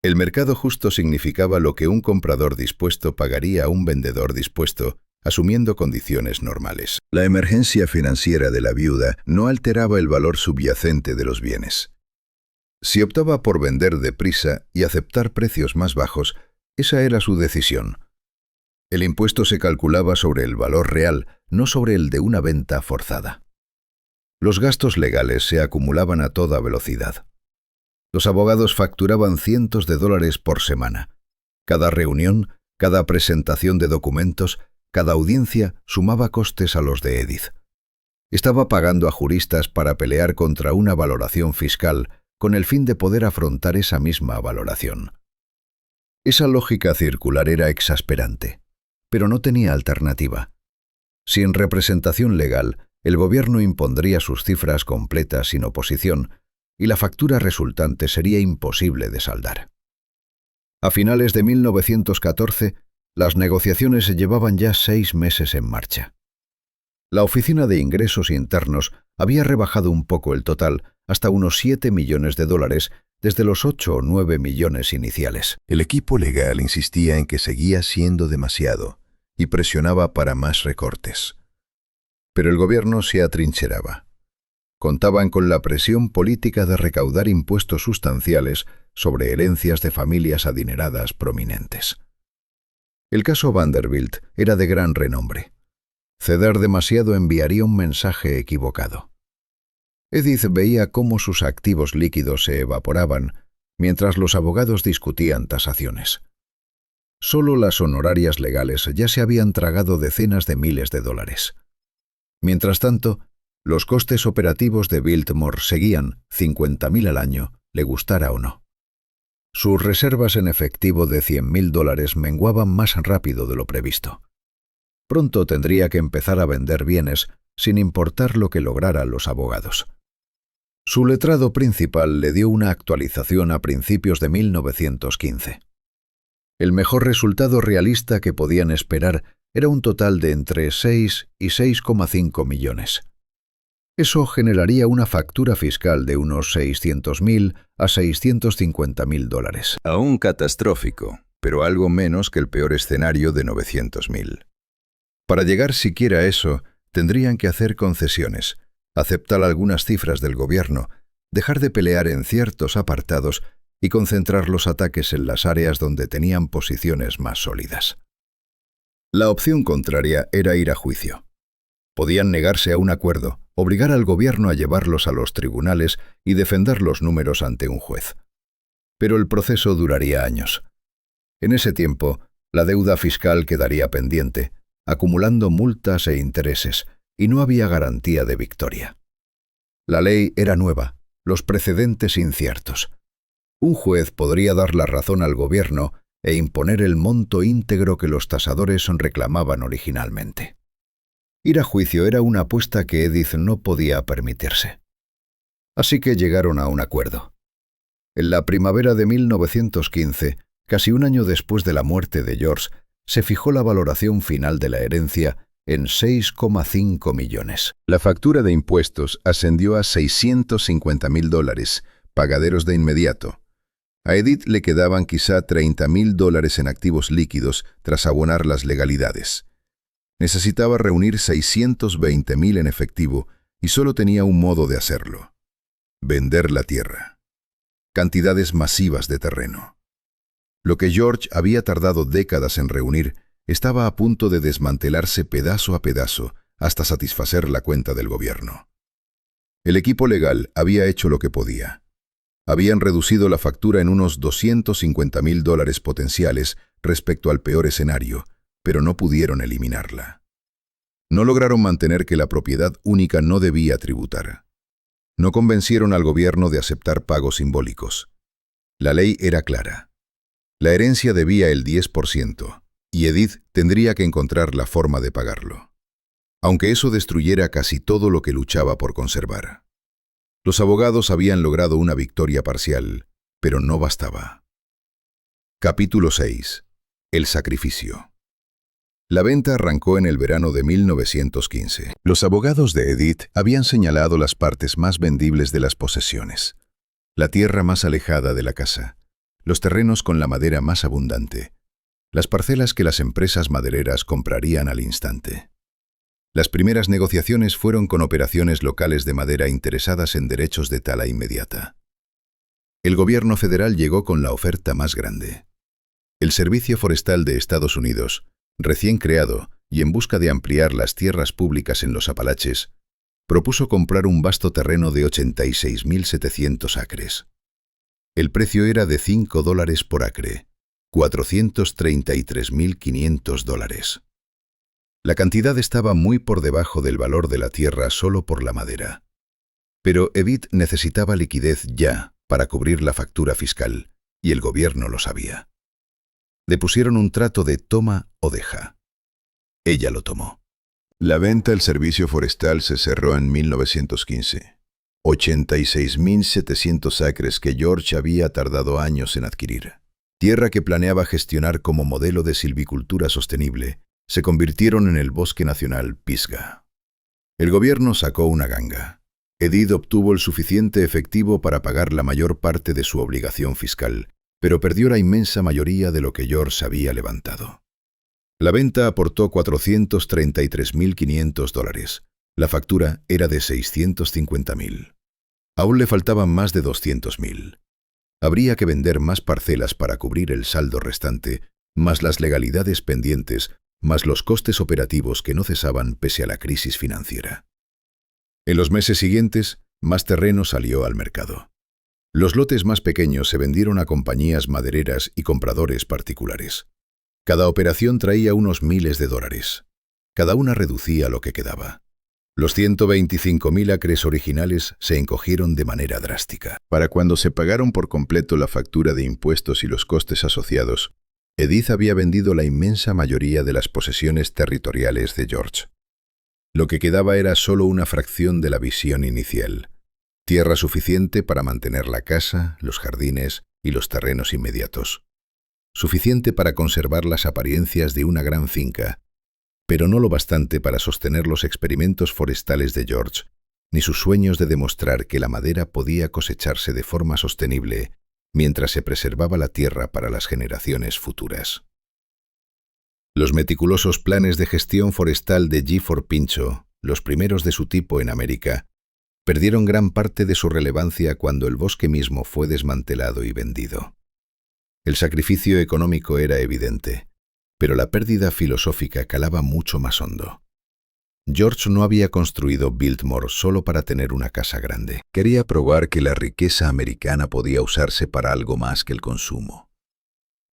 El mercado justo significaba lo que un comprador dispuesto pagaría a un vendedor dispuesto, asumiendo condiciones normales. La emergencia financiera de la viuda no alteraba el valor subyacente de los bienes. Si optaba por vender deprisa y aceptar precios más bajos, esa era su decisión. El impuesto se calculaba sobre el valor real, no sobre el de una venta forzada. Los gastos legales se acumulaban a toda velocidad. Los abogados facturaban cientos de dólares por semana. Cada reunión, cada presentación de documentos, cada audiencia sumaba costes a los de Edith. Estaba pagando a juristas para pelear contra una valoración fiscal con el fin de poder afrontar esa misma valoración. Esa lógica circular era exasperante, pero no tenía alternativa. Sin representación legal, el gobierno impondría sus cifras completas sin oposición y la factura resultante sería imposible de saldar. A finales de 1914, las negociaciones se llevaban ya 6 meses en marcha. La Oficina de Ingresos Internos había rebajado un poco el total hasta unos 7 millones de dólares desde los 8 o 9 millones iniciales. El equipo legal insistía en que seguía siendo demasiado y presionaba para más recortes. Pero el gobierno se atrincheraba. Contaban con la presión política de recaudar impuestos sustanciales sobre herencias de familias adineradas prominentes. El caso Vanderbilt era de gran renombre. Ceder demasiado enviaría un mensaje equivocado. Edith veía cómo sus activos líquidos se evaporaban mientras los abogados discutían tasaciones. Solo las honorarias legales ya se habían tragado decenas de miles de dólares. Mientras tanto, los costes operativos de Biltmore seguían 50.000 al año, le gustara o no. Sus reservas en efectivo de 100.000 dólares menguaban más rápido de lo previsto. Pronto tendría que empezar a vender bienes sin importar lo que lograran los abogados. Su letrado principal le dio una actualización a principios de 1915. El mejor resultado realista que podían esperar era un total de entre 6 y 6,5 millones. Eso generaría una factura fiscal de unos 600.000 a 650.000 dólares. Aún catastrófico, pero algo menos que el peor escenario de 900.000. Para llegar siquiera a eso, tendrían que hacer concesiones, aceptar algunas cifras del gobierno, dejar de pelear en ciertos apartados y concentrar los ataques en las áreas donde tenían posiciones más sólidas. La opción contraria era ir a juicio. Podían negarse a un acuerdo, obligar al gobierno a llevarlos a los tribunales y defender los números ante un juez. Pero el proceso duraría años. En ese tiempo, la deuda fiscal quedaría pendiente, acumulando multas e intereses, y no había garantía de victoria. La ley era nueva, los precedentes inciertos. Un juez podría dar la razón al gobierno e imponer el monto íntegro que los tasadores reclamaban originalmente. Ir a juicio era una apuesta que Edith no podía permitirse. Así que llegaron a un acuerdo. En la primavera de 1915, casi un año después de la muerte de George, se fijó la valoración final de la herencia en 6,5 millones. La factura de impuestos ascendió a 650.000 dólares, pagaderos de inmediato. A Edith le quedaban quizá 30.000 dólares en activos líquidos tras abonar las legalidades. Necesitaba reunir 620.000 en efectivo y solo tenía un modo de hacerlo: vender la tierra. Cantidades masivas de terreno. Lo que George había tardado décadas en reunir estaba a punto de desmantelarse pedazo a pedazo hasta satisfacer la cuenta del gobierno. El equipo legal había hecho lo que podía. Habían reducido la factura en unos 250.000 dólares potenciales respecto al peor escenario, pero no pudieron eliminarla. No lograron mantener que la propiedad única no debía tributar. No convencieron al gobierno de aceptar pagos simbólicos. La ley era clara. La herencia debía el 10%, y Edith tendría que encontrar la forma de pagarlo, aunque eso destruyera casi todo lo que luchaba por conservar. Los abogados habían logrado una victoria parcial, pero no bastaba. Capítulo 6. El sacrificio. La venta arrancó en el verano de 1915. Los abogados de Edith habían señalado las partes más vendibles de las posesiones: la tierra más alejada de la casa, los terrenos con la madera más abundante, las parcelas que las empresas madereras comprarían al instante. Las primeras negociaciones fueron con operaciones locales de madera interesadas en derechos de tala inmediata. El gobierno federal llegó con la oferta más grande. El Servicio Forestal de Estados Unidos, recién creado y en busca de ampliar las tierras públicas en los Apalaches, propuso comprar un vasto terreno de 86.700 acres. El precio era de $5 por acre, $433.500. La cantidad estaba muy por debajo del valor de la tierra solo por la madera. Pero Edith necesitaba liquidez ya para cubrir la factura fiscal, y el gobierno lo sabía. Le pusieron un trato de toma o deja. Ella lo tomó. La venta del servicio forestal se cerró en 1915. 86.700 acres que George había tardado años en adquirir. Tierra que planeaba gestionar como modelo de silvicultura sostenible, se convirtieron en el Bosque Nacional Pisgah. El gobierno sacó una ganga. Edith obtuvo el suficiente efectivo para pagar la mayor parte de su obligación fiscal, pero perdió la inmensa mayoría de lo que George había levantado. La venta aportó $433.500. La factura era de $650.000. Aún le faltaban más de $200.000. Habría que vender más parcelas para cubrir el saldo restante, más las legalidades pendientes, más los costes operativos que no cesaban pese a la crisis financiera. En los meses siguientes, más terreno salió al mercado. Los lotes más pequeños se vendieron a compañías madereras y compradores particulares. Cada operación traía unos miles de dólares. Cada una reducía lo que quedaba. Los 125.000 acres originales se encogieron de manera drástica. Para cuando se pagaron por completo la factura de impuestos y los costes asociados, Edith había vendido la inmensa mayoría de las posesiones territoriales de George. Lo que quedaba era solo una fracción de la visión inicial. Tierra suficiente para mantener la casa, los jardines y los terrenos inmediatos. Suficiente para conservar las apariencias de una gran finca, pero no lo bastante para sostener los experimentos forestales de George, ni sus sueños de demostrar que la madera podía cosecharse de forma sostenible mientras se preservaba la tierra para las generaciones futuras. Los meticulosos planes de gestión forestal de Gifford Pinchot, los primeros de su tipo en América, perdieron gran parte de su relevancia cuando el bosque mismo fue desmantelado y vendido. El sacrificio económico era evidente, pero la pérdida filosófica calaba mucho más hondo. George no había construido Biltmore solo para tener una casa grande. Quería probar que la riqueza americana podía usarse para algo más que el consumo.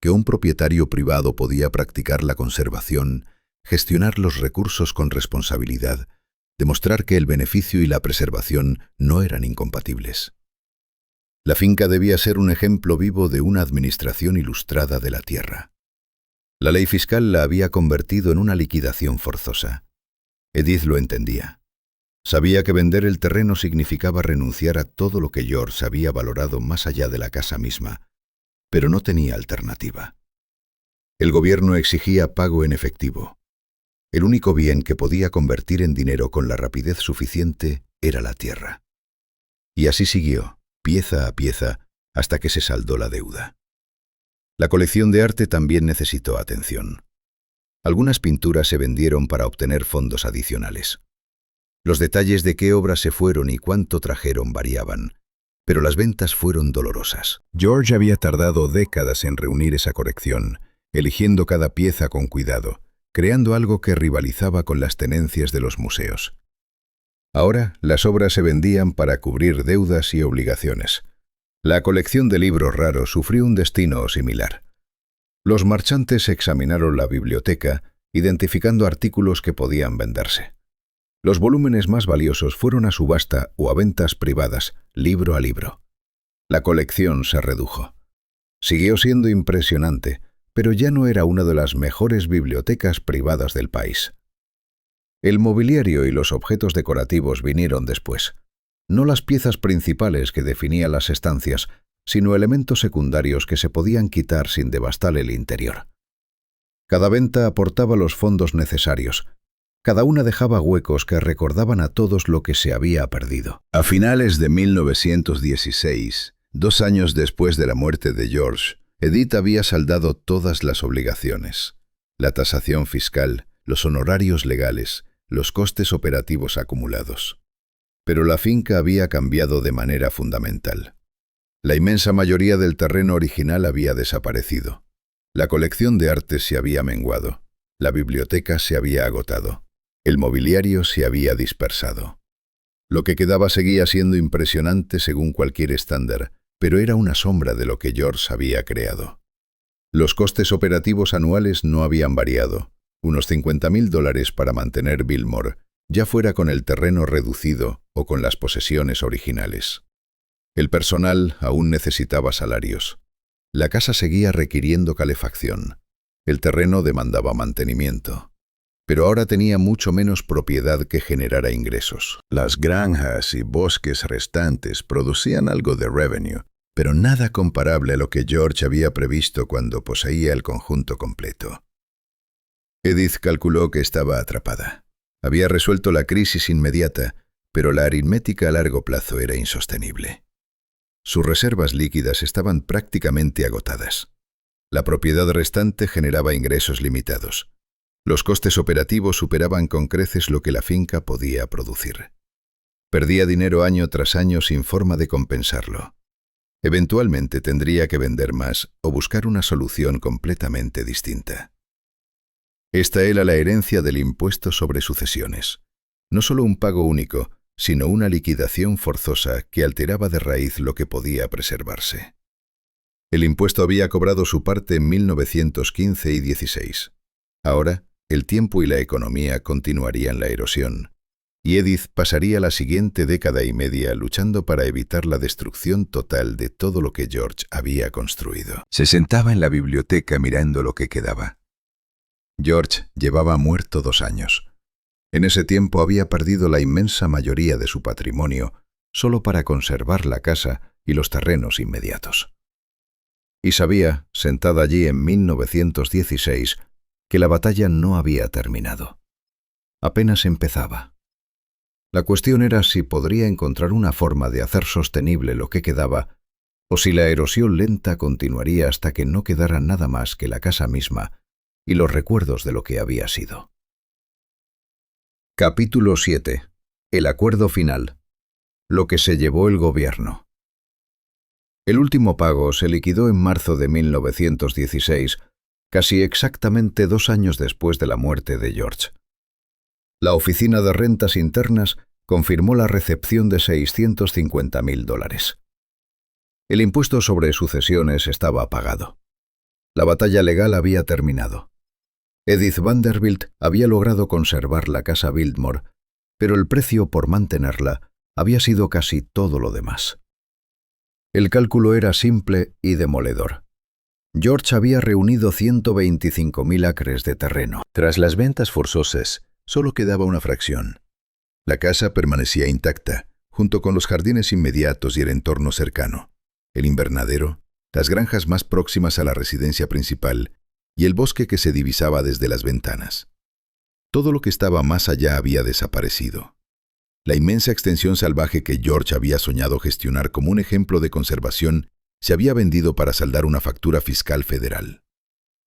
Que un propietario privado podía practicar la conservación, gestionar los recursos con responsabilidad, demostrar que el beneficio y la preservación no eran incompatibles. La finca debía ser un ejemplo vivo de una administración ilustrada de la tierra. La ley fiscal la había convertido en una liquidación forzosa. Edith lo entendía. Sabía que vender el terreno significaba renunciar a todo lo que George había valorado más allá de la casa misma, pero no tenía alternativa. El gobierno exigía pago en efectivo. El único bien que podía convertir en dinero con la rapidez suficiente era la tierra. Y así siguió, pieza a pieza, hasta que se saldó la deuda. La colección de arte también necesitó atención. Algunas pinturas se vendieron para obtener fondos adicionales. Los detalles de qué obras se fueron y cuánto trajeron variaban, pero las ventas fueron dolorosas. George había tardado décadas en reunir esa colección, eligiendo cada pieza con cuidado, creando algo que rivalizaba con las tenencias de los museos. Ahora, las obras se vendían para cubrir deudas y obligaciones. La colección de libros raros sufrió un destino similar. Los marchantes examinaron la biblioteca, identificando artículos que podían venderse. Los volúmenes más valiosos fueron a subasta o a ventas privadas, libro a libro. La colección se redujo. Siguió siendo impresionante, pero ya no era una de las mejores bibliotecas privadas del país. El mobiliario y los objetos decorativos vinieron después. No las piezas principales que definían las estancias, sino elementos secundarios que se podían quitar sin devastar el interior. Cada venta aportaba los fondos necesarios. Cada una dejaba huecos que recordaban a todos lo que se había perdido. A finales de 1916, 2 años después de la muerte de George, Edith había saldado todas las obligaciones. La tasación fiscal, los honorarios legales, los costes operativos acumulados. Pero la finca había cambiado de manera fundamental. La inmensa mayoría del terreno original había desaparecido. La colección de arte se había menguado. La biblioteca se había agotado. El mobiliario se había dispersado. Lo que quedaba seguía siendo impresionante según cualquier estándar, pero era una sombra de lo que George había creado. Los costes operativos anuales no habían variado, unos $50.000 para mantener Biltmore, ya fuera con el terreno reducido o con las posesiones originales. El personal aún necesitaba salarios. La casa seguía requiriendo calefacción. El terreno demandaba mantenimiento. Pero ahora tenía mucho menos propiedad que generara ingresos. Las granjas y bosques restantes producían algo de revenue, pero nada comparable a lo que George había previsto cuando poseía el conjunto completo. Edith calculó que estaba atrapada. Había resuelto la crisis inmediata, pero la aritmética a largo plazo era insostenible. Sus reservas líquidas estaban prácticamente agotadas. La propiedad restante generaba ingresos limitados. Los costes operativos superaban con creces lo que la finca podía producir. Perdía dinero año tras año sin forma de compensarlo. Eventualmente tendría que vender más o buscar una solución completamente distinta. Esta era la herencia del impuesto sobre sucesiones. No solo un pago único, sino una liquidación forzosa que alteraba de raíz lo que podía preservarse. El impuesto había cobrado su parte en 1915 y 16. Ahora, el tiempo y la economía continuarían la erosión, y Edith pasaría la siguiente década y media luchando para evitar la destrucción total de todo lo que George había construido. Se sentaba en la biblioteca mirando lo que quedaba. George llevaba muerto 2 años. En ese tiempo había perdido la inmensa mayoría de su patrimonio solo para conservar la casa y los terrenos inmediatos. Y sabía, sentada allí en 1916, que la batalla no había terminado. Apenas empezaba. La cuestión era si podría encontrar una forma de hacer sostenible lo que quedaba, o si la erosión lenta continuaría hasta que no quedara nada más que la casa misma y los recuerdos de lo que había sido. Capítulo 7. El acuerdo final. Lo que se llevó el gobierno. El último pago se liquidó en marzo de 1916, casi exactamente 2 años después de la muerte de George. La Oficina de Rentas Internas confirmó la recepción de $650.000. El impuesto sobre sucesiones estaba pagado. La batalla legal había terminado. Edith Vanderbilt había logrado conservar la casa Biltmore, pero el precio por mantenerla había sido casi todo lo demás. El cálculo era simple y demoledor. George había reunido 125.000 acres de terreno. Tras las ventas forzosas, solo quedaba una fracción. La casa permanecía intacta, junto con los jardines inmediatos y el entorno cercano, el invernadero, las granjas más próximas a la residencia principal y el bosque que se divisaba desde las ventanas. Todo lo que estaba más allá había desaparecido. La inmensa extensión salvaje que George había soñado gestionar como un ejemplo de conservación se había vendido para saldar una factura fiscal federal.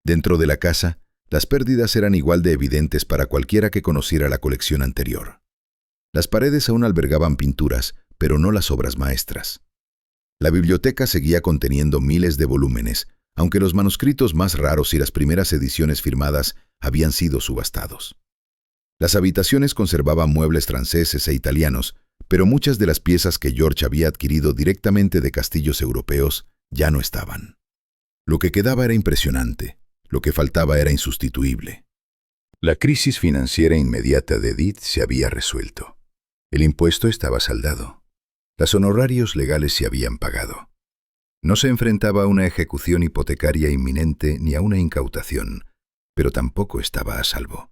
Dentro de la casa, las pérdidas eran igual de evidentes para cualquiera que conociera la colección anterior. Las paredes aún albergaban pinturas, pero no las obras maestras. La biblioteca seguía conteniendo miles de volúmenes, aunque los manuscritos más raros y las primeras ediciones firmadas habían sido subastados. Las habitaciones conservaban muebles franceses e italianos, pero muchas de las piezas que George había adquirido directamente de castillos europeos ya no estaban. Lo que quedaba era impresionante, lo que faltaba era insustituible. La crisis financiera inmediata de Edith se había resuelto. El impuesto estaba saldado. Los honorarios legales se habían pagado. No se enfrentaba a una ejecución hipotecaria inminente ni a una incautación, pero tampoco estaba a salvo.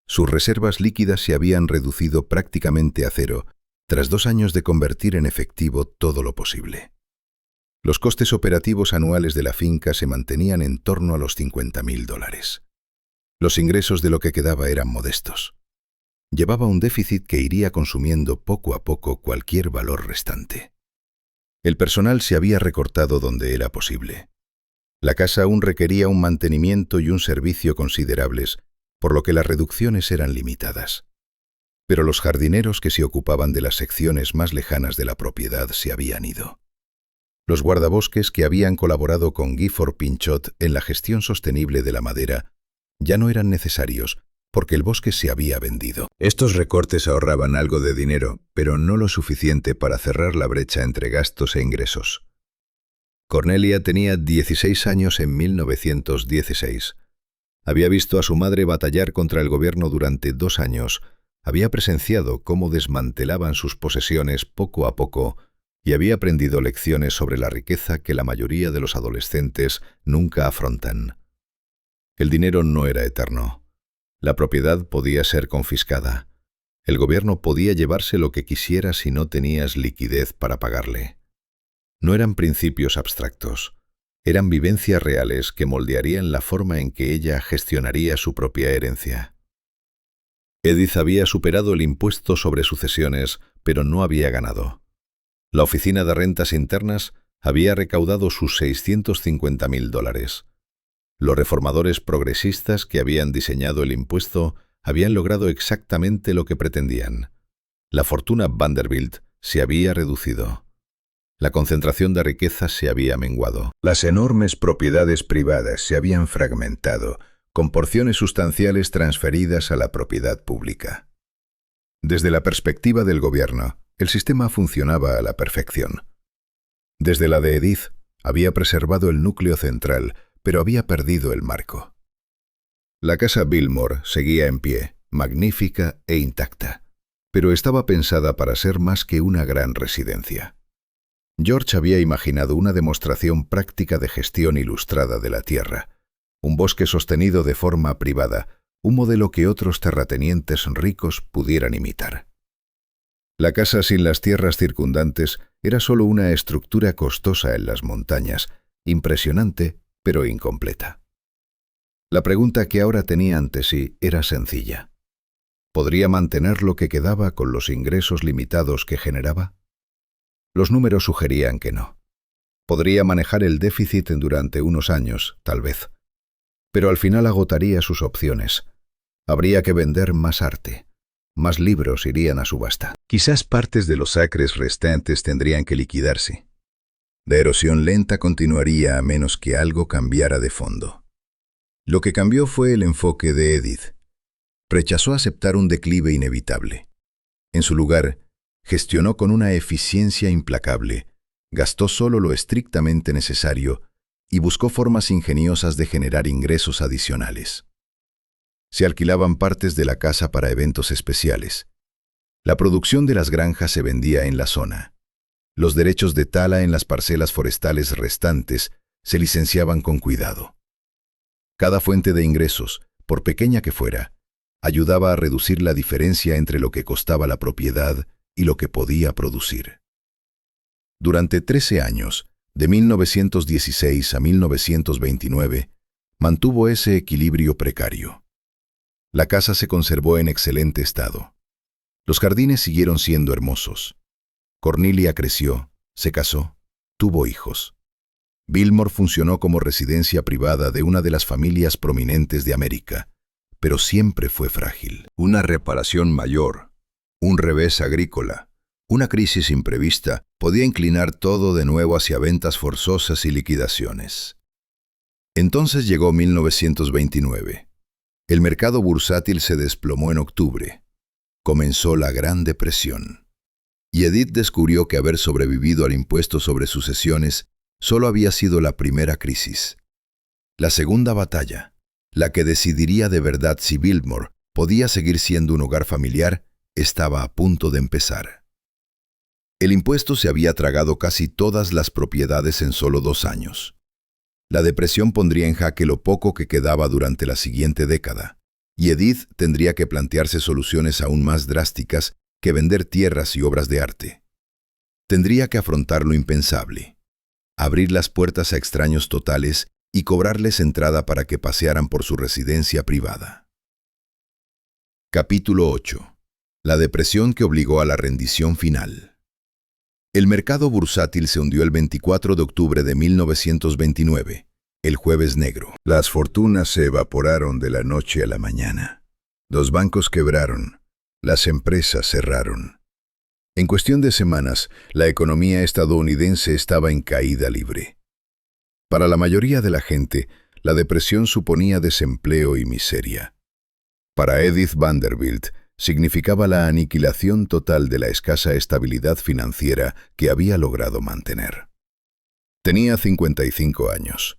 Sus reservas líquidas se habían reducido prácticamente a cero, tras 2 años de convertir en efectivo todo lo posible. Los costes operativos anuales de la finca se mantenían en torno a los $50.000. Los ingresos de lo que quedaba eran modestos. Llevaba un déficit que iría consumiendo poco a poco cualquier valor restante. El personal se había recortado donde era posible. La casa aún requería un mantenimiento y un servicio considerables, por lo que las reducciones eran limitadas. Pero los jardineros que se ocupaban de las secciones más lejanas de la propiedad se habían ido. Los guardabosques que habían colaborado con Gifford Pinchot en la gestión sostenible de la madera ya no eran necesarios, porque el bosque se había vendido. Estos recortes ahorraban algo de dinero, pero no lo suficiente para cerrar la brecha entre gastos e ingresos. Cornelia tenía 16 años en 1916. Había visto a su madre batallar contra el gobierno durante 2 años, había presenciado cómo desmantelaban sus posesiones poco a poco y había aprendido lecciones sobre la riqueza que la mayoría de los adolescentes nunca afrontan. El dinero no era eterno. La propiedad podía ser confiscada. El gobierno podía llevarse lo que quisiera si no tenías liquidez para pagarle. No eran principios abstractos, eran vivencias reales que moldearían la forma en que ella gestionaría su propia herencia. Edith había superado el impuesto sobre sucesiones, pero no había ganado. La Oficina de Rentas Internas había recaudado sus $650.000. Los reformadores progresistas que habían diseñado el impuesto habían logrado exactamente lo que pretendían. La fortuna Vanderbilt se había reducido. La concentración de riqueza se había menguado. Las enormes propiedades privadas se habían fragmentado, con porciones sustanciales transferidas a la propiedad pública. Desde la perspectiva del gobierno, el sistema funcionaba a la perfección. Desde la de Edith, había preservado el núcleo central, pero había perdido el marco. La casa Billmore seguía en pie, magnífica e intacta, pero estaba pensada para ser más que una gran residencia. George había imaginado una demostración práctica de gestión ilustrada de la tierra, un bosque sostenido de forma privada, un modelo que otros terratenientes ricos pudieran imitar. La casa sin las tierras circundantes era solo una estructura costosa en las montañas, impresionante pero incompleta. La pregunta que ahora tenía ante sí era sencilla. ¿Podría mantener lo que quedaba con los ingresos limitados que generaba? Los números sugerían que no. Podría manejar el déficit durante unos años, tal vez. Pero al final agotaría sus opciones. Habría que vender más arte. Más libros irían a subasta. Quizás partes de los acres restantes tendrían que liquidarse. La erosión lenta continuaría a menos que algo cambiara de fondo. Lo que cambió fue el enfoque de Edith. Rechazó aceptar un declive inevitable. En su lugar, gestionó con una eficiencia implacable, gastó solo lo estrictamente necesario y buscó formas ingeniosas de generar ingresos adicionales. Se alquilaban partes de la casa para eventos especiales. La producción de las granjas se vendía en la zona. Los derechos de tala en las parcelas forestales restantes se licenciaban con cuidado. Cada fuente de ingresos, por pequeña que fuera, ayudaba a reducir la diferencia entre lo que costaba la propiedad y lo que podía producir. Durante 13 años, de 1916 a 1929, mantuvo ese equilibrio precario. La casa se conservó en excelente estado. Los jardines siguieron siendo hermosos. Cornelia creció, se casó, tuvo hijos. Billmore funcionó como residencia privada de una de las familias prominentes de América, pero siempre fue frágil. Una reparación mayor, un revés agrícola, una crisis imprevista podía inclinar todo de nuevo hacia ventas forzosas y liquidaciones. Entonces llegó 1929. El mercado bursátil se desplomó en octubre. Comenzó la Gran Depresión. Y Edith descubrió que haber sobrevivido al impuesto sobre sucesiones solo había sido la primera crisis. La segunda batalla, la que decidiría de verdad si Billmore podía seguir siendo un hogar familiar, estaba a punto de empezar. El impuesto se había tragado casi todas las propiedades en solo 2 años. La depresión pondría en jaque lo poco que quedaba durante la siguiente década, y Edith tendría que plantearse soluciones aún más drásticas que vender tierras y obras de arte. Tendría que afrontar lo impensable, abrir las puertas a extraños totales y cobrarles entrada para que pasearan por su residencia privada. Capítulo 8. La depresión que obligó a la rendición final. El mercado bursátil se hundió el 24 de octubre de 1929, el Jueves Negro. Las fortunas se evaporaron de la noche a la mañana. Los bancos quebraron, las empresas cerraron. En cuestión de semanas, la economía estadounidense estaba en caída libre. Para la mayoría de la gente, la depresión suponía desempleo y miseria. Para Edith Vanderbilt, significaba la aniquilación total de la escasa estabilidad financiera que había logrado mantener. Tenía 55 años.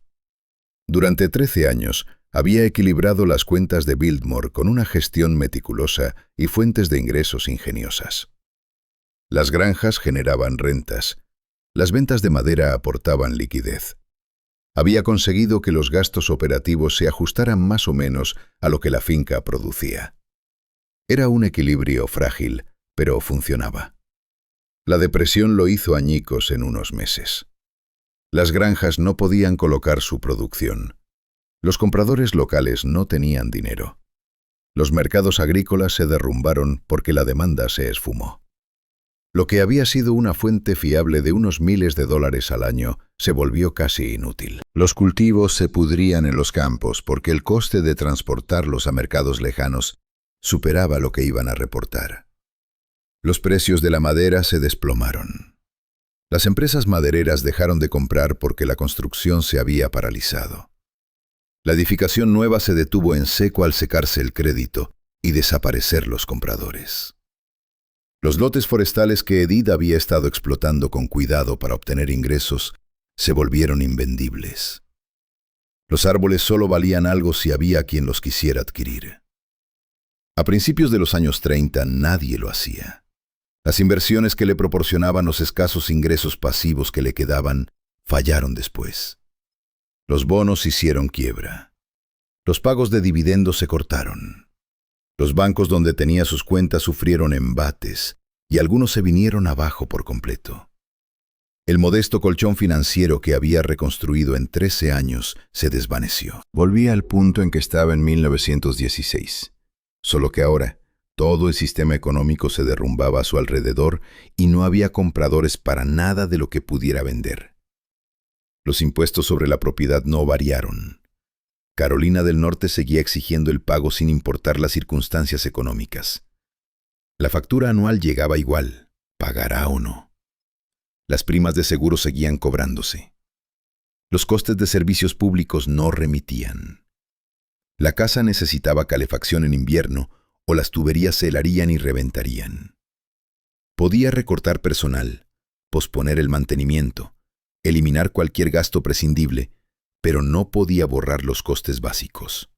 Durante 13 años había equilibrado las cuentas de Biltmore con una gestión meticulosa y fuentes de ingresos ingeniosas. Las granjas generaban rentas. Las ventas de madera aportaban liquidez. Había conseguido que los gastos operativos se ajustaran más o menos a lo que la finca producía. Era un equilibrio frágil, pero funcionaba. La depresión lo hizo añicos en unos meses. Las granjas no podían colocar su producción. Los compradores locales no tenían dinero. Los mercados agrícolas se derrumbaron porque la demanda se esfumó. Lo que había sido una fuente fiable de unos miles de dólares al año se volvió casi inútil. Los cultivos se pudrían en los campos porque el coste de transportarlos a mercados lejanos superaba lo que iban a reportar. Los precios de la madera se desplomaron. Las empresas madereras dejaron de comprar porque la construcción se había paralizado. La edificación nueva se detuvo en seco al secarse el crédito y desaparecer los compradores. Los lotes forestales que Edith había estado explotando con cuidado para obtener ingresos se volvieron invendibles. Los árboles solo valían algo si había quien los quisiera adquirir. A principios de los años 30 nadie lo hacía. Las inversiones que le proporcionaban los escasos ingresos pasivos que le quedaban fallaron después. Los bonos hicieron quiebra. Los pagos de dividendos se cortaron. Los bancos donde tenía sus cuentas sufrieron embates y algunos se vinieron abajo por completo. El modesto colchón financiero que había reconstruido en 13 años se desvaneció. Volvía al punto en que estaba en 1916, solo que ahora todo el sistema económico se derrumbaba a su alrededor y no había compradores para nada de lo que pudiera vender. Los impuestos sobre la propiedad no variaron. Carolina del Norte seguía exigiendo el pago sin importar las circunstancias económicas. La factura anual llegaba igual, pagará o no. Las primas de seguro seguían cobrándose. Los costes de servicios públicos no remitían. La casa necesitaba calefacción en invierno o las tuberías se helarían y reventarían. Podía recortar personal, posponer el mantenimiento, eliminar cualquier gasto prescindible, pero no podía borrar los costes básicos.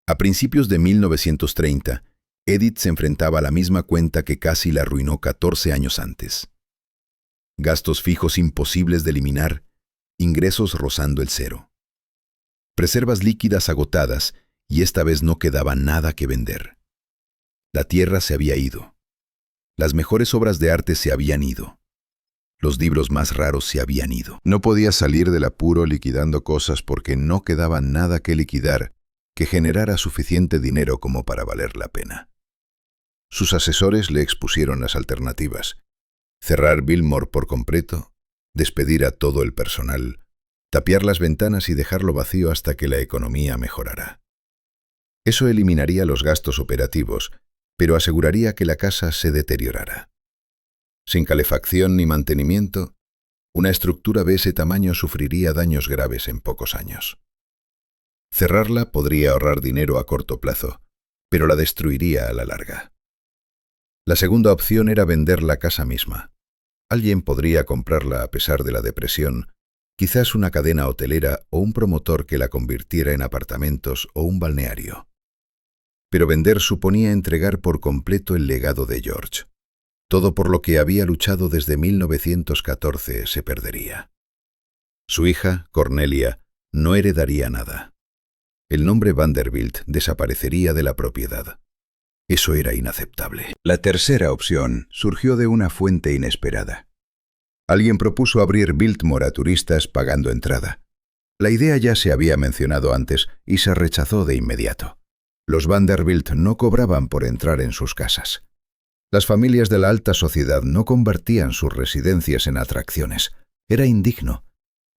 A principios de 1930, Edith se enfrentaba a la misma cuenta que casi la arruinó 14 años antes. Gastos fijos imposibles de eliminar, ingresos rozando el cero. Reservas líquidas agotadas y esta vez no quedaba nada que vender. La tierra se había ido. Las mejores obras de arte se habían ido. Los libros más raros se habían ido. No podía salir del apuro liquidando cosas porque no quedaba nada que liquidar que generara suficiente dinero como para valer la pena. Sus asesores le expusieron las alternativas: cerrar Biltmore por completo, despedir a todo el personal, tapiar las ventanas y dejarlo vacío hasta que la economía mejorara. Eso eliminaría los gastos operativos, pero aseguraría que la casa se deteriorara. Sin calefacción ni mantenimiento, una estructura de ese tamaño sufriría daños graves en pocos años. Cerrarla podría ahorrar dinero a corto plazo, pero la destruiría a la larga. La segunda opción era vender la casa misma. Alguien podría comprarla a pesar de la depresión, quizás una cadena hotelera o un promotor que la convirtiera en apartamentos o un balneario. Pero vender suponía entregar por completo el legado de George. Todo por lo que había luchado desde 1914 se perdería. Su hija, Cornelia, no heredaría nada. El nombre Vanderbilt desaparecería de la propiedad. Eso era inaceptable. La tercera opción surgió de una fuente inesperada. Alguien propuso abrir Biltmore a turistas pagando entrada. La idea ya se había mencionado antes y se rechazó de inmediato. Los Vanderbilt no cobraban por entrar en sus casas. Las familias de la alta sociedad no convertían sus residencias en atracciones. Era indigno.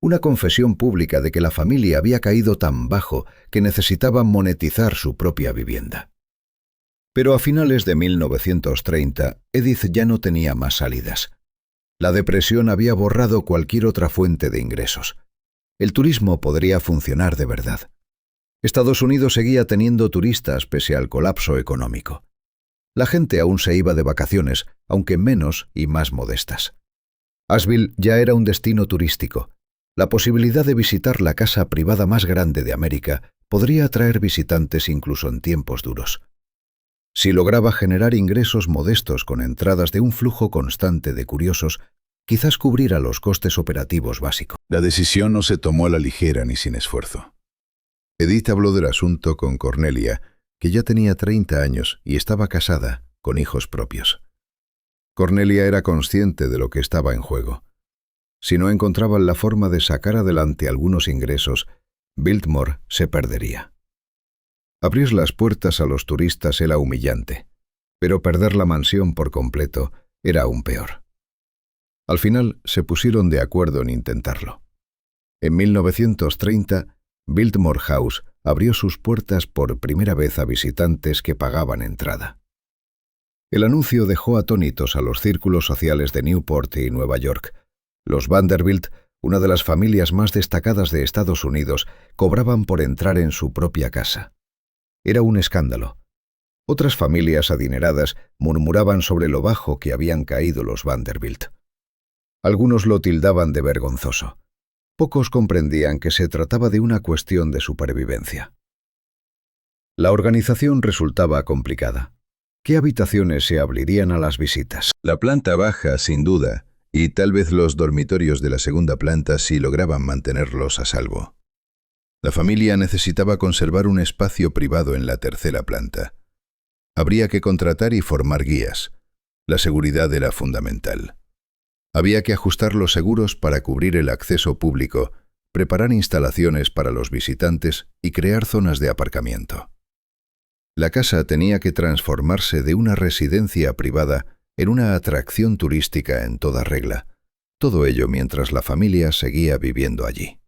Una confesión pública de que la familia había caído tan bajo que necesitaba monetizar su propia vivienda. Pero a finales de 1930, Edith ya no tenía más salidas. La depresión había borrado cualquier otra fuente de ingresos. El turismo podría funcionar de verdad. Estados Unidos seguía teniendo turistas pese al colapso económico. La gente aún se iba de vacaciones, aunque menos y más modestas. Asheville ya era un destino turístico. La posibilidad de visitar la casa privada más grande de América podría atraer visitantes incluso en tiempos duros. Si lograba generar ingresos modestos con entradas de un flujo constante de curiosos, quizás cubriera los costes operativos básicos. La decisión no se tomó a la ligera ni sin esfuerzo. Edith habló del asunto con Cornelia, que ya tenía 30 años y estaba casada, con hijos propios. Cornelia era consciente de lo que estaba en juego. Si no encontraban la forma de sacar adelante algunos ingresos, Biltmore se perdería. Abrir las puertas a los turistas era humillante, pero perder la mansión por completo era aún peor. Al final se pusieron de acuerdo en intentarlo. En 1930, Biltmore House abrió sus puertas por primera vez a visitantes que pagaban entrada. El anuncio dejó atónitos a los círculos sociales de Newport y Nueva York. Los Vanderbilt, una de las familias más destacadas de Estados Unidos, cobraban por entrar en su propia casa. Era un escándalo. Otras familias adineradas murmuraban sobre lo bajo que habían caído los Vanderbilt. Algunos lo tildaban de vergonzoso. Pocos comprendían que se trataba de una cuestión de supervivencia. La organización resultaba complicada. ¿Qué habitaciones se abrirían a las visitas? La planta baja, sin duda, y tal vez los dormitorios de la segunda planta si lograban mantenerlos a salvo. La familia necesitaba conservar un espacio privado en la tercera planta. Habría que contratar y formar guías. La seguridad era fundamental. Había que ajustar los seguros para cubrir el acceso público, preparar instalaciones para los visitantes y crear zonas de aparcamiento. La casa tenía que transformarse de una residencia privada en una atracción turística en toda regla, todo ello mientras la familia seguía viviendo allí.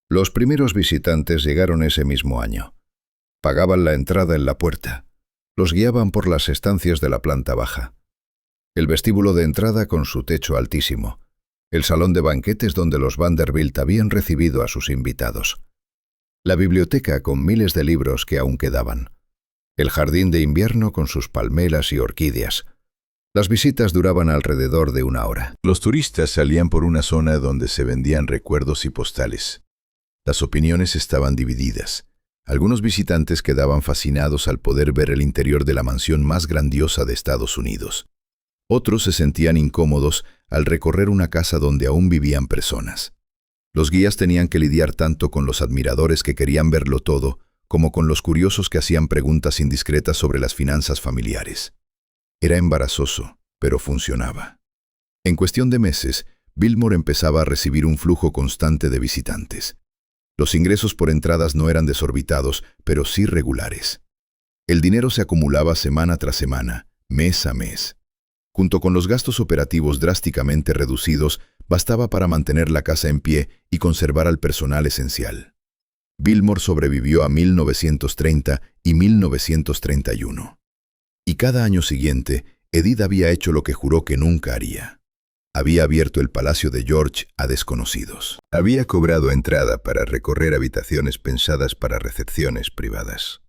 Los primeros visitantes llegaron ese mismo año. Pagaban la entrada en la puerta. Los guiaban por las estancias de la planta baja. El vestíbulo de entrada con su techo altísimo. El salón de banquetes donde los Vanderbilt habían recibido a sus invitados. La biblioteca con miles de libros que aún quedaban. El jardín de invierno con sus palmeras y orquídeas. Las visitas duraban alrededor de 1 hora. Los turistas salían por una zona donde se vendían recuerdos y postales. Las opiniones estaban divididas. Algunos visitantes quedaban fascinados al poder ver el interior de la mansión más grandiosa de Estados Unidos. Otros se sentían incómodos al recorrer una casa donde aún vivían personas. Los guías tenían que lidiar tanto con los admiradores que querían verlo todo, como con los curiosos que hacían preguntas indiscretas sobre las finanzas familiares. Era embarazoso, pero funcionaba. En cuestión de meses, Biltmore empezaba a recibir un flujo constante de visitantes. Los ingresos por entradas no eran desorbitados, pero sí regulares. El dinero se acumulaba semana tras semana, mes a mes. Junto con los gastos operativos drásticamente reducidos, bastaba para mantener la casa en pie y conservar al personal esencial. Biltmore sobrevivió a 1930 y 1931. Y cada año siguiente, Edith había hecho lo que juró que nunca haría. Había abierto el palacio de George a desconocidos. Había cobrado entrada para recorrer habitaciones pensadas para recepciones privadas.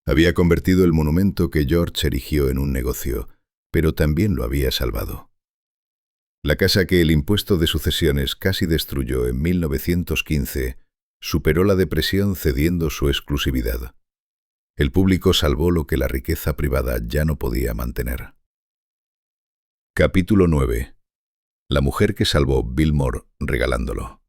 Había convertido el monumento que George erigió en un negocio, pero también lo había salvado. La casa que el impuesto de sucesiones casi destruyó en 1915 superó la depresión cediendo su exclusividad. El público salvó lo que la riqueza privada ya no podía mantener. Capítulo 9. La mujer que salvó Biltmore regalándolo.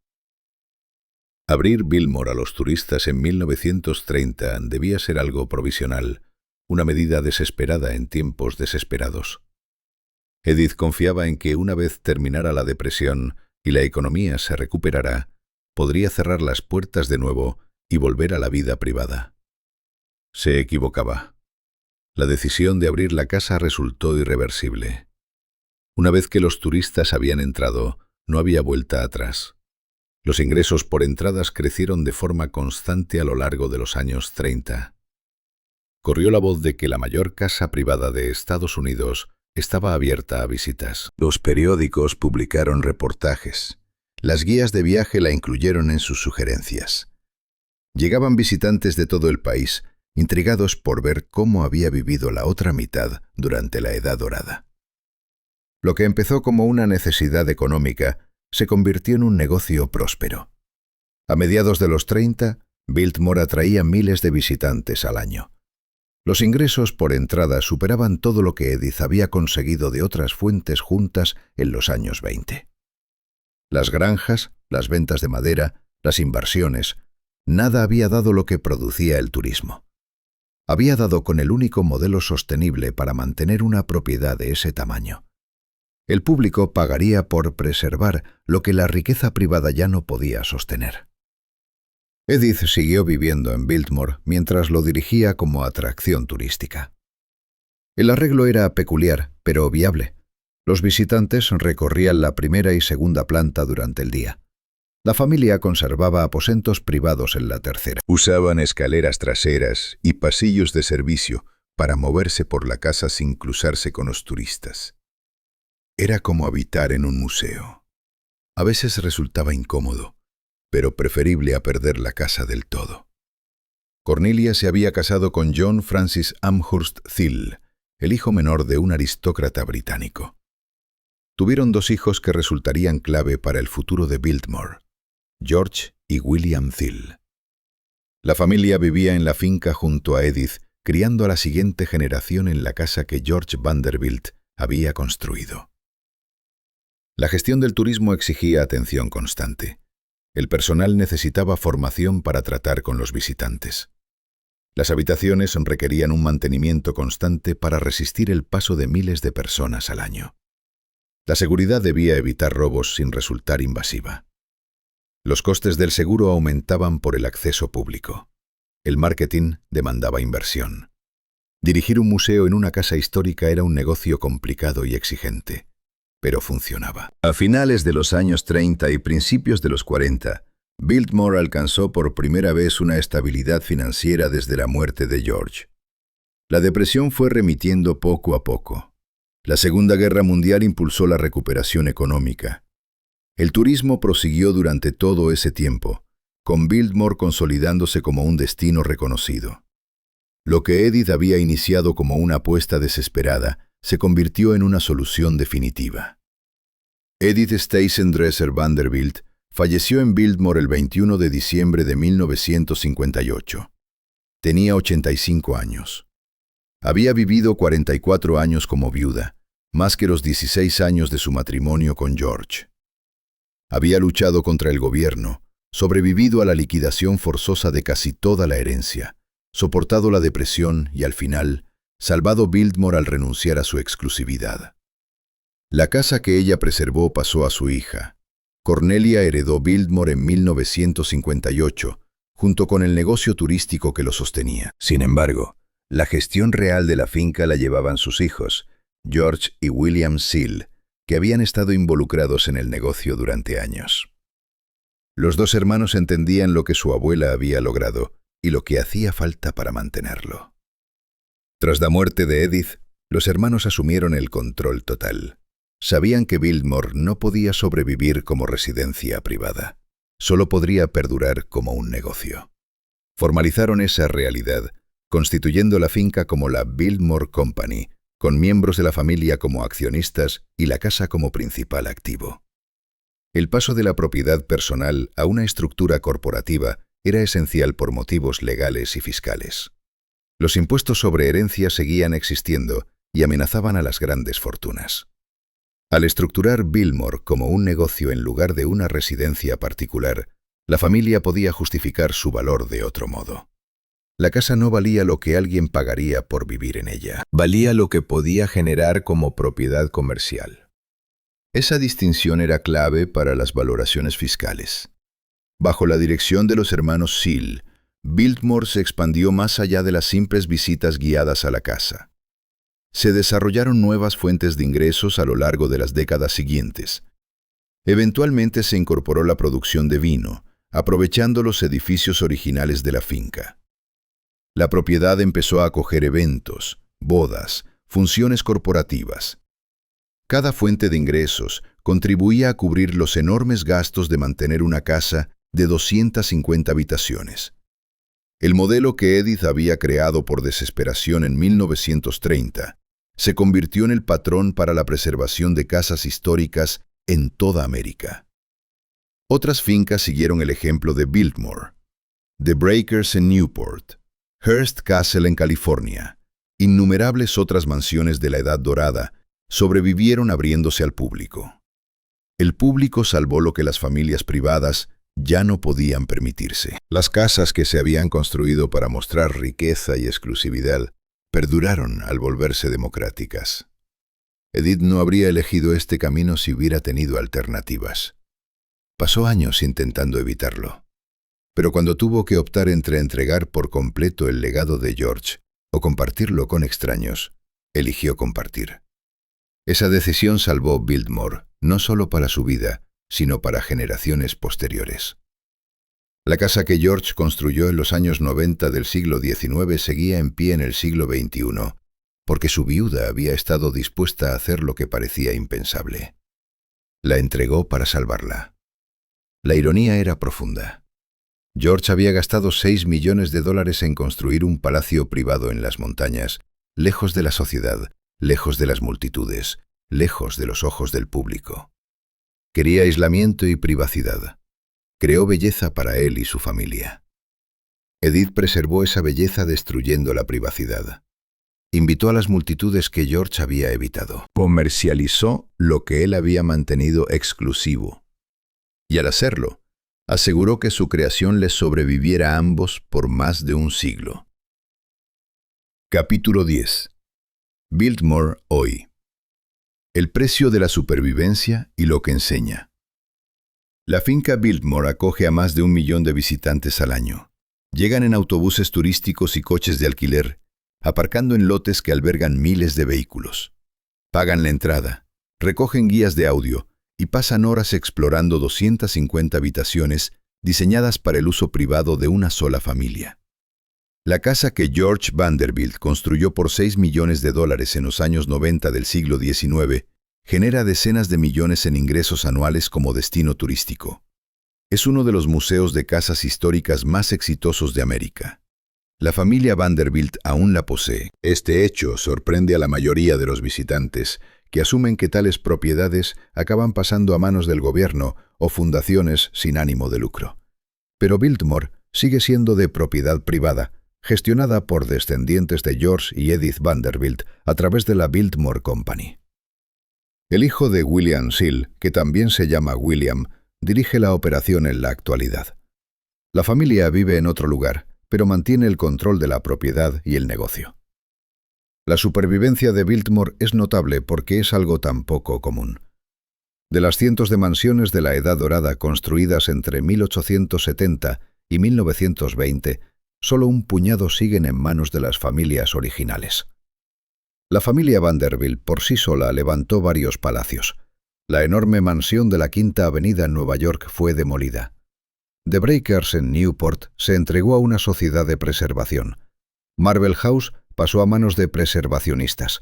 Abrir Biltmore a los turistas en 1930 debía ser algo provisional, una medida desesperada en tiempos desesperados. Edith confiaba en que una vez terminara la depresión y la economía se recuperara, podría cerrar las puertas de nuevo y volver a la vida privada. Se equivocaba. La decisión de abrir la casa resultó irreversible. Una vez que los turistas habían entrado, no había vuelta atrás. Los ingresos por entradas crecieron de forma constante a lo largo de los años 30. Corrió la voz de que la mayor casa privada de Estados Unidos estaba abierta a visitas. Los periódicos publicaron reportajes. Las guías de viaje la incluyeron en sus sugerencias. Llegaban visitantes de todo el país, intrigados por ver cómo había vivido la otra mitad durante la Edad Dorada. Lo que empezó como una necesidad económica se convirtió en un negocio próspero. A mediados de los 30, Biltmore atraía miles de visitantes al año. Los ingresos por entrada superaban todo lo que Edith había conseguido de otras fuentes juntas en los años 20. Las granjas, las ventas de madera, las inversiones, nada había dado lo que producía el turismo. Había dado con el único modelo sostenible para mantener una propiedad de ese tamaño. El público pagaría por preservar lo que la riqueza privada ya no podía sostener. Edith siguió viviendo en Biltmore mientras lo dirigía como atracción turística. El arreglo era peculiar, pero viable. Los visitantes recorrían la primera y segunda planta durante el día. La familia conservaba aposentos privados en la tercera. Usaban escaleras traseras y pasillos de servicio para moverse por la casa sin cruzarse con los turistas. Era como habitar en un museo. A veces resultaba incómodo, pero preferible a perder la casa del todo. Cornelia se había casado con John Francis Amherst Thiel, el hijo menor de un aristócrata británico. Tuvieron 2 hijos que resultarían clave para el futuro de Biltmore, George y William Thiel. La familia vivía en la finca junto a Edith, criando a la siguiente generación en la casa que George Vanderbilt había construido. La gestión del turismo exigía atención constante. El personal necesitaba formación para tratar con los visitantes. Las habitaciones requerían un mantenimiento constante para resistir el paso de miles de personas al año. La seguridad debía evitar robos sin resultar invasiva. Los costes del seguro aumentaban por el acceso público. El marketing demandaba inversión. Dirigir un museo en una casa histórica era un negocio complicado y exigente, pero funcionaba. A finales de los años 30 y principios de los 40, Biltmore alcanzó por primera vez una estabilidad financiera desde la muerte de George. La depresión fue remitiendo poco a poco. La Segunda Guerra Mundial impulsó la recuperación económica. El turismo prosiguió durante todo ese tiempo, con Biltmore consolidándose como un destino reconocido. Lo que Edith había iniciado como una apuesta desesperada se convirtió en una solución definitiva. Edith Stuyvesant Dresser Vanderbilt falleció en Biltmore el 21 de diciembre de 1958. Tenía 85 años. Había vivido 44 años como viuda, más que los 16 años de su matrimonio con George. Había luchado contra el gobierno, sobrevivido a la liquidación forzosa de casi toda la herencia, soportado la depresión y, al final, salvado Biltmore al renunciar a su exclusividad. La casa que ella preservó pasó a su hija. Cornelia heredó Biltmore en 1958, junto con el negocio turístico que lo sostenía. Sin embargo, la gestión real de la finca la llevaban sus hijos, George y William Thiel, que habían estado involucrados en el negocio durante años. Los 2 hermanos entendían lo que su abuela había logrado y lo que hacía falta para mantenerlo. Tras la muerte de Edith, los hermanos asumieron el control total. Sabían que Biltmore no podía sobrevivir como residencia privada, solo podría perdurar como un negocio. Formalizaron esa realidad, constituyendo la finca como la Biltmore Company, con miembros de la familia como accionistas y la casa como principal activo. El paso de la propiedad personal a una estructura corporativa era esencial por motivos legales y fiscales. Los impuestos sobre herencia seguían existiendo y amenazaban a las grandes fortunas. Al estructurar Biltmore como un negocio en lugar de una residencia particular, la familia podía justificar su valor de otro modo. La casa no valía lo que alguien pagaría por vivir en ella. Valía lo que podía generar como propiedad comercial. Esa distinción era clave para las valoraciones fiscales. Bajo la dirección de los hermanos Thiel, Biltmore se expandió más allá de las simples visitas guiadas a la casa. Se desarrollaron nuevas fuentes de ingresos a lo largo de las décadas siguientes. Eventualmente se incorporó la producción de vino, aprovechando los edificios originales de la finca. La propiedad empezó a acoger eventos, bodas, funciones corporativas. Cada fuente de ingresos contribuía a cubrir los enormes gastos de mantener una casa de 250 habitaciones. El modelo que Edith había creado por desesperación en 1930 se convirtió en el patrón para la preservación de casas históricas en toda América. Otras fincas siguieron el ejemplo de Biltmore, The Breakers en Newport, Hearst Castle en California. Innumerables otras mansiones de la Edad Dorada sobrevivieron abriéndose al público. El público salvó lo que las familias privadas ya no podían permitirse. Las casas que se habían construido para mostrar riqueza y exclusividad perduraron al volverse democráticas. Edith no habría elegido este camino si hubiera tenido alternativas. Pasó años intentando evitarlo. Pero cuando tuvo que optar entre entregar por completo el legado de George o compartirlo con extraños, eligió compartir. Esa decisión salvó Biltmore, no solo para su vida, sino para generaciones posteriores. La casa que George construyó en los años 90 del siglo XIX seguía en pie en el siglo XXI, porque su viuda había estado dispuesta a hacer lo que parecía impensable. La entregó para salvarla. La ironía era profunda. George había gastado $6 millones en construir un palacio privado en las montañas, lejos de la sociedad, lejos de las multitudes, lejos de los ojos del público. Quería aislamiento y privacidad. Creó belleza para él y su familia. Edith preservó esa belleza destruyendo la privacidad. Invitó a las multitudes que George había evitado. Comercializó lo que él había mantenido exclusivo. Y al hacerlo, aseguró que su creación les sobreviviera a ambos por más de un siglo. Capítulo 10. Biltmore hoy. El precio de la supervivencia y lo que enseña. La finca Biltmore acoge a más de 1 millón de visitantes al año. Llegan en autobuses turísticos y coches de alquiler, aparcando en lotes que albergan miles de vehículos. Pagan la entrada, recogen guías de audio y pasan horas explorando 250 habitaciones diseñadas para el uso privado de una sola familia. La casa que George Vanderbilt construyó por $6 millones en los años 90 del siglo XIX genera decenas de millones en ingresos anuales como destino turístico. Es uno de los museos de casas históricas más exitosos de América. La familia Vanderbilt aún la posee. Este hecho sorprende a la mayoría de los visitantes, que asumen que tales propiedades acaban pasando a manos del gobierno o fundaciones sin ánimo de lucro. Pero Biltmore sigue siendo de propiedad privada, gestionada por descendientes de George y Edith Vanderbilt a través de la Biltmore Company. El hijo de William Seal, que también se llama William, dirige la operación en la actualidad. La familia vive en otro lugar, pero mantiene el control de la propiedad y el negocio. La supervivencia de Biltmore es notable porque es algo tan poco común. De las cientos de mansiones de la Edad Dorada construidas entre 1870 y 1920, solo un puñado siguen en manos de las familias originales. La familia Vanderbilt por sí sola levantó varios palacios. La enorme mansión de la Quinta Avenida en Nueva York fue demolida. The Breakers en Newport se entregó a una sociedad de preservación. Marble House pasó a manos de preservacionistas.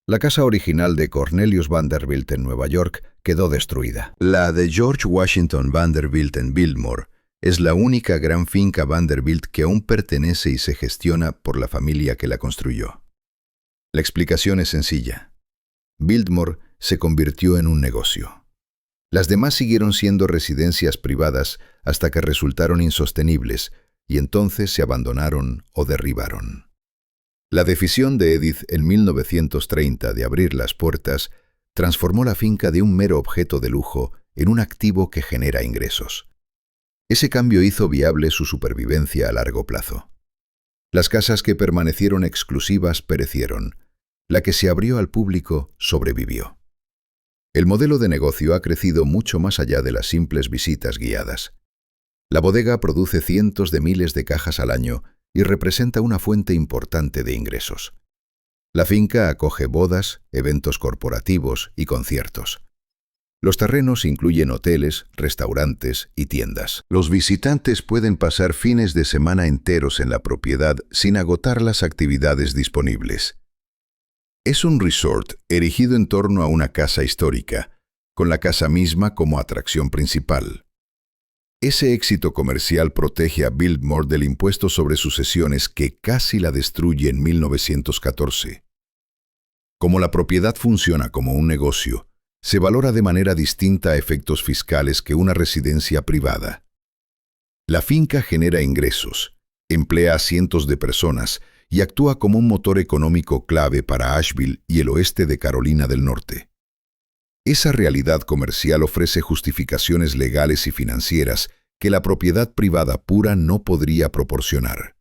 La casa original de Cornelius Vanderbilt en Nueva York quedó destruida. La de George Washington Vanderbilt en Biltmore es la única gran finca Vanderbilt que aún pertenece y se gestiona por la familia que la construyó. La explicación es sencilla. Biltmore se convirtió en un negocio. Las demás siguieron siendo residencias privadas hasta que resultaron insostenibles y entonces se abandonaron o derribaron. La decisión de Edith en 1930 de abrir las puertas transformó la finca de un mero objeto de lujo en un activo que genera ingresos. Ese cambio hizo viable su supervivencia a largo plazo. Las casas que permanecieron exclusivas perecieron. La que se abrió al público sobrevivió. El modelo de negocio ha crecido mucho más allá de las simples visitas guiadas. La bodega produce cientos de miles de cajas al año y representa una fuente importante de ingresos. La finca acoge bodas, eventos corporativos y conciertos. Los terrenos incluyen hoteles, restaurantes y tiendas. Los visitantes pueden pasar fines de semana enteros en la propiedad sin agotar las actividades disponibles. Es un resort erigido en torno a una casa histórica, con la casa misma como atracción principal. Ese éxito comercial protege a Biltmore del impuesto sobre sucesiones que casi la destruye en 1914. Como la propiedad funciona como un negocio, se valora de manera distinta a efectos fiscales que una residencia privada. La finca genera ingresos, emplea a cientos de personas y actúa como un motor económico clave para Asheville y el oeste de Carolina del Norte. Esa realidad comercial ofrece justificaciones legales y financieras que la propiedad privada pura no podría proporcionar.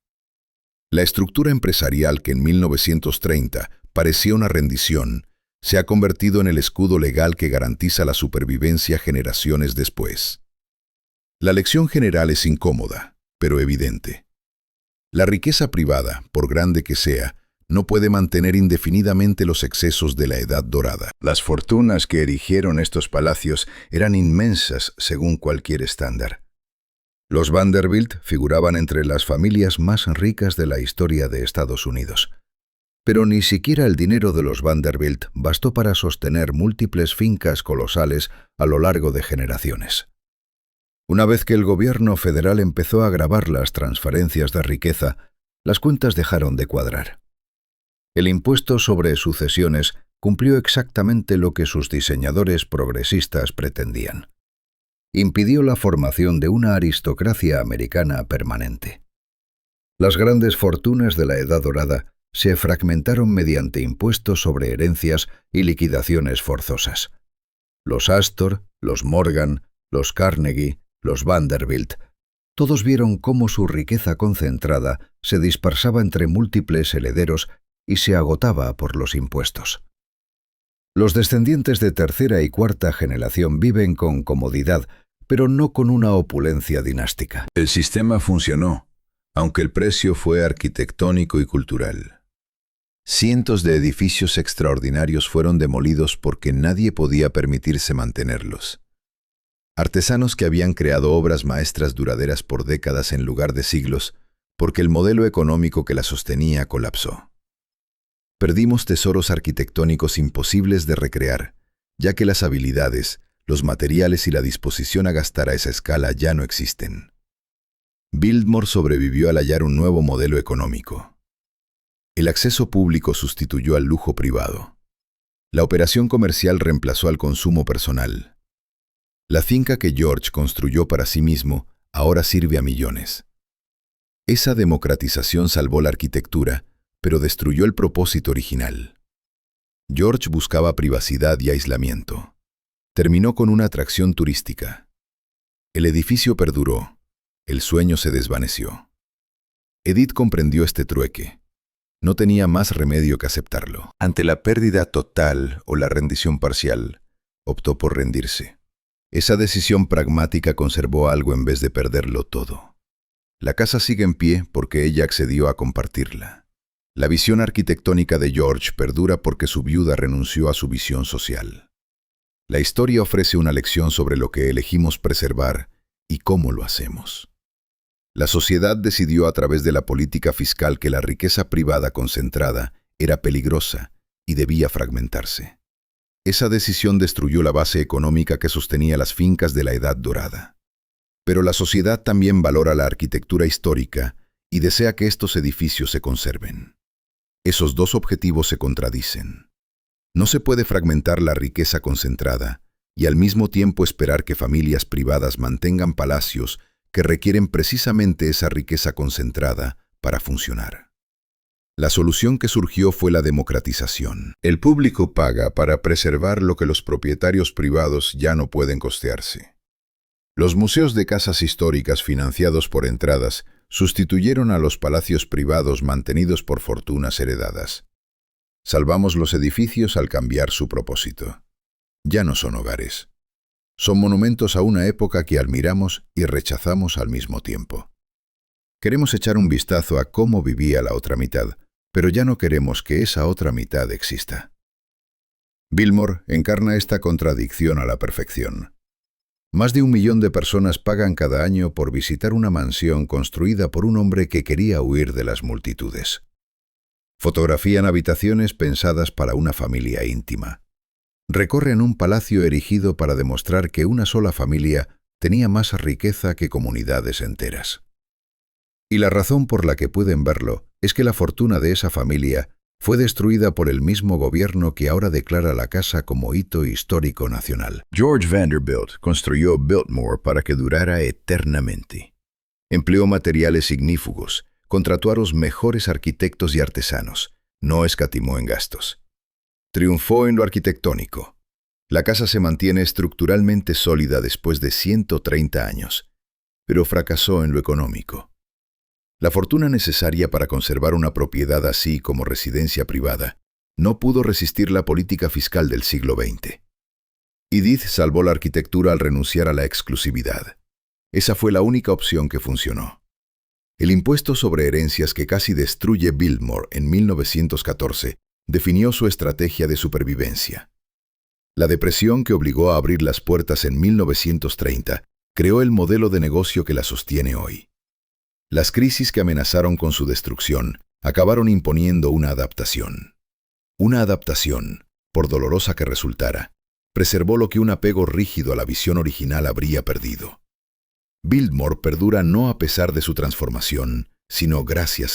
La estructura empresarial que en 1930 parecía una rendición, se ha convertido en el escudo legal que garantiza la supervivencia generaciones después. La lección general es incómoda, pero evidente. La riqueza privada, por grande que sea, no puede mantener indefinidamente los excesos de la Edad Dorada. Las fortunas que erigieron estos palacios eran inmensas según cualquier estándar. Los Vanderbilt figuraban entre las familias más ricas de la historia de Estados Unidos. Pero ni siquiera el dinero de los Vanderbilt bastó para sostener múltiples fincas colosales a lo largo de generaciones. Una vez que el gobierno federal empezó a gravar las transferencias de riqueza, las cuentas dejaron de cuadrar. El impuesto sobre sucesiones cumplió exactamente lo que sus diseñadores progresistas pretendían. Impidió la formación de una aristocracia americana permanente. Las grandes fortunas de la Edad Dorada se fragmentaron mediante impuestos sobre herencias y liquidaciones forzosas. Los Astor, los Morgan, los Carnegie, los Vanderbilt, todos vieron cómo su riqueza concentrada se dispersaba entre múltiples herederos y se agotaba por los impuestos. Los descendientes de tercera y cuarta generación viven con comodidad, pero no con una opulencia dinástica. El sistema funcionó, aunque el precio fue arquitectónico y cultural. Cientos de edificios extraordinarios fueron demolidos porque nadie podía permitirse mantenerlos. Artesanos que habían creado obras maestras duraderas por décadas en lugar de siglos, porque el modelo económico que la sostenía colapsó. Perdimos tesoros arquitectónicos imposibles de recrear, ya que las habilidades, los materiales y la disposición a gastar a esa escala ya no existen. Biltmore sobrevivió al hallar un nuevo modelo económico. El acceso público sustituyó al lujo privado. La operación comercial reemplazó al consumo personal. La finca que George construyó para sí mismo ahora sirve a millones. Esa democratización salvó la arquitectura, pero destruyó el propósito original. George buscaba privacidad y aislamiento. Terminó con una atracción turística. El edificio perduró. El sueño se desvaneció. Edith comprendió este trueque. No tenía más remedio que aceptarlo. Ante la pérdida total o la rendición parcial, optó por rendirse. Esa decisión pragmática conservó algo en vez de perderlo todo. La casa sigue en pie porque ella accedió a compartirla. La visión arquitectónica de George perdura porque su viuda renunció a su visión social. La historia ofrece una lección sobre lo que elegimos preservar y cómo lo hacemos. La sociedad decidió a través de la política fiscal que la riqueza privada concentrada era peligrosa y debía fragmentarse. Esa decisión destruyó la base económica que sostenía las fincas de la Edad Dorada. Pero la sociedad también valora la arquitectura histórica y desea que estos edificios se conserven. Esos dos objetivos se contradicen. No se puede fragmentar la riqueza concentrada y al mismo tiempo esperar que familias privadas mantengan palacios que requieren precisamente esa riqueza concentrada para funcionar. La solución que surgió fue la democratización. El público paga para preservar lo que los propietarios privados ya no pueden costearse. Los museos de casas históricas financiados por entradas sustituyeron a los palacios privados mantenidos por fortunas heredadas. Salvamos los edificios al cambiar su propósito. Ya no son hogares. Son monumentos a una época que admiramos y rechazamos al mismo tiempo. Queremos echar un vistazo a cómo vivía la otra mitad, pero ya no queremos que esa otra mitad exista. Biltmore encarna esta contradicción a la perfección. Más de 1 millón de personas pagan cada año por visitar una mansión construida por un hombre que quería huir de las multitudes. Fotografían habitaciones pensadas para una familia íntima. Recorren un palacio erigido para demostrar que una sola familia tenía más riqueza que comunidades enteras. Y la razón por la que pueden verlo es que la fortuna de esa familia Fue destruida por el mismo gobierno que ahora declara la casa como hito histórico nacional. George Vanderbilt construyó Biltmore para que durara eternamente. Empleó materiales ignífugos, contrató a los mejores arquitectos y artesanos, no escatimó en gastos. Triunfó en lo arquitectónico. La casa se mantiene estructuralmente sólida después de 130 años, pero fracasó en lo económico. La fortuna necesaria para conservar una propiedad así como residencia privada no pudo resistir la política fiscal del siglo XX. Edith salvó la arquitectura al renunciar a la exclusividad. Esa fue la única opción que funcionó. El impuesto sobre herencias que casi destruye Biltmore en 1914 definió su estrategia de supervivencia. La depresión que obligó a abrir las puertas en 1930 creó el modelo de negocio que la sostiene hoy. Las crisis que amenazaron con su destrucción acabaron imponiendo una adaptación. Una adaptación, por dolorosa que resultara, preservó lo que un apego rígido a la visión original habría perdido. Biltmore perdura no a pesar de su transformación, sino gracias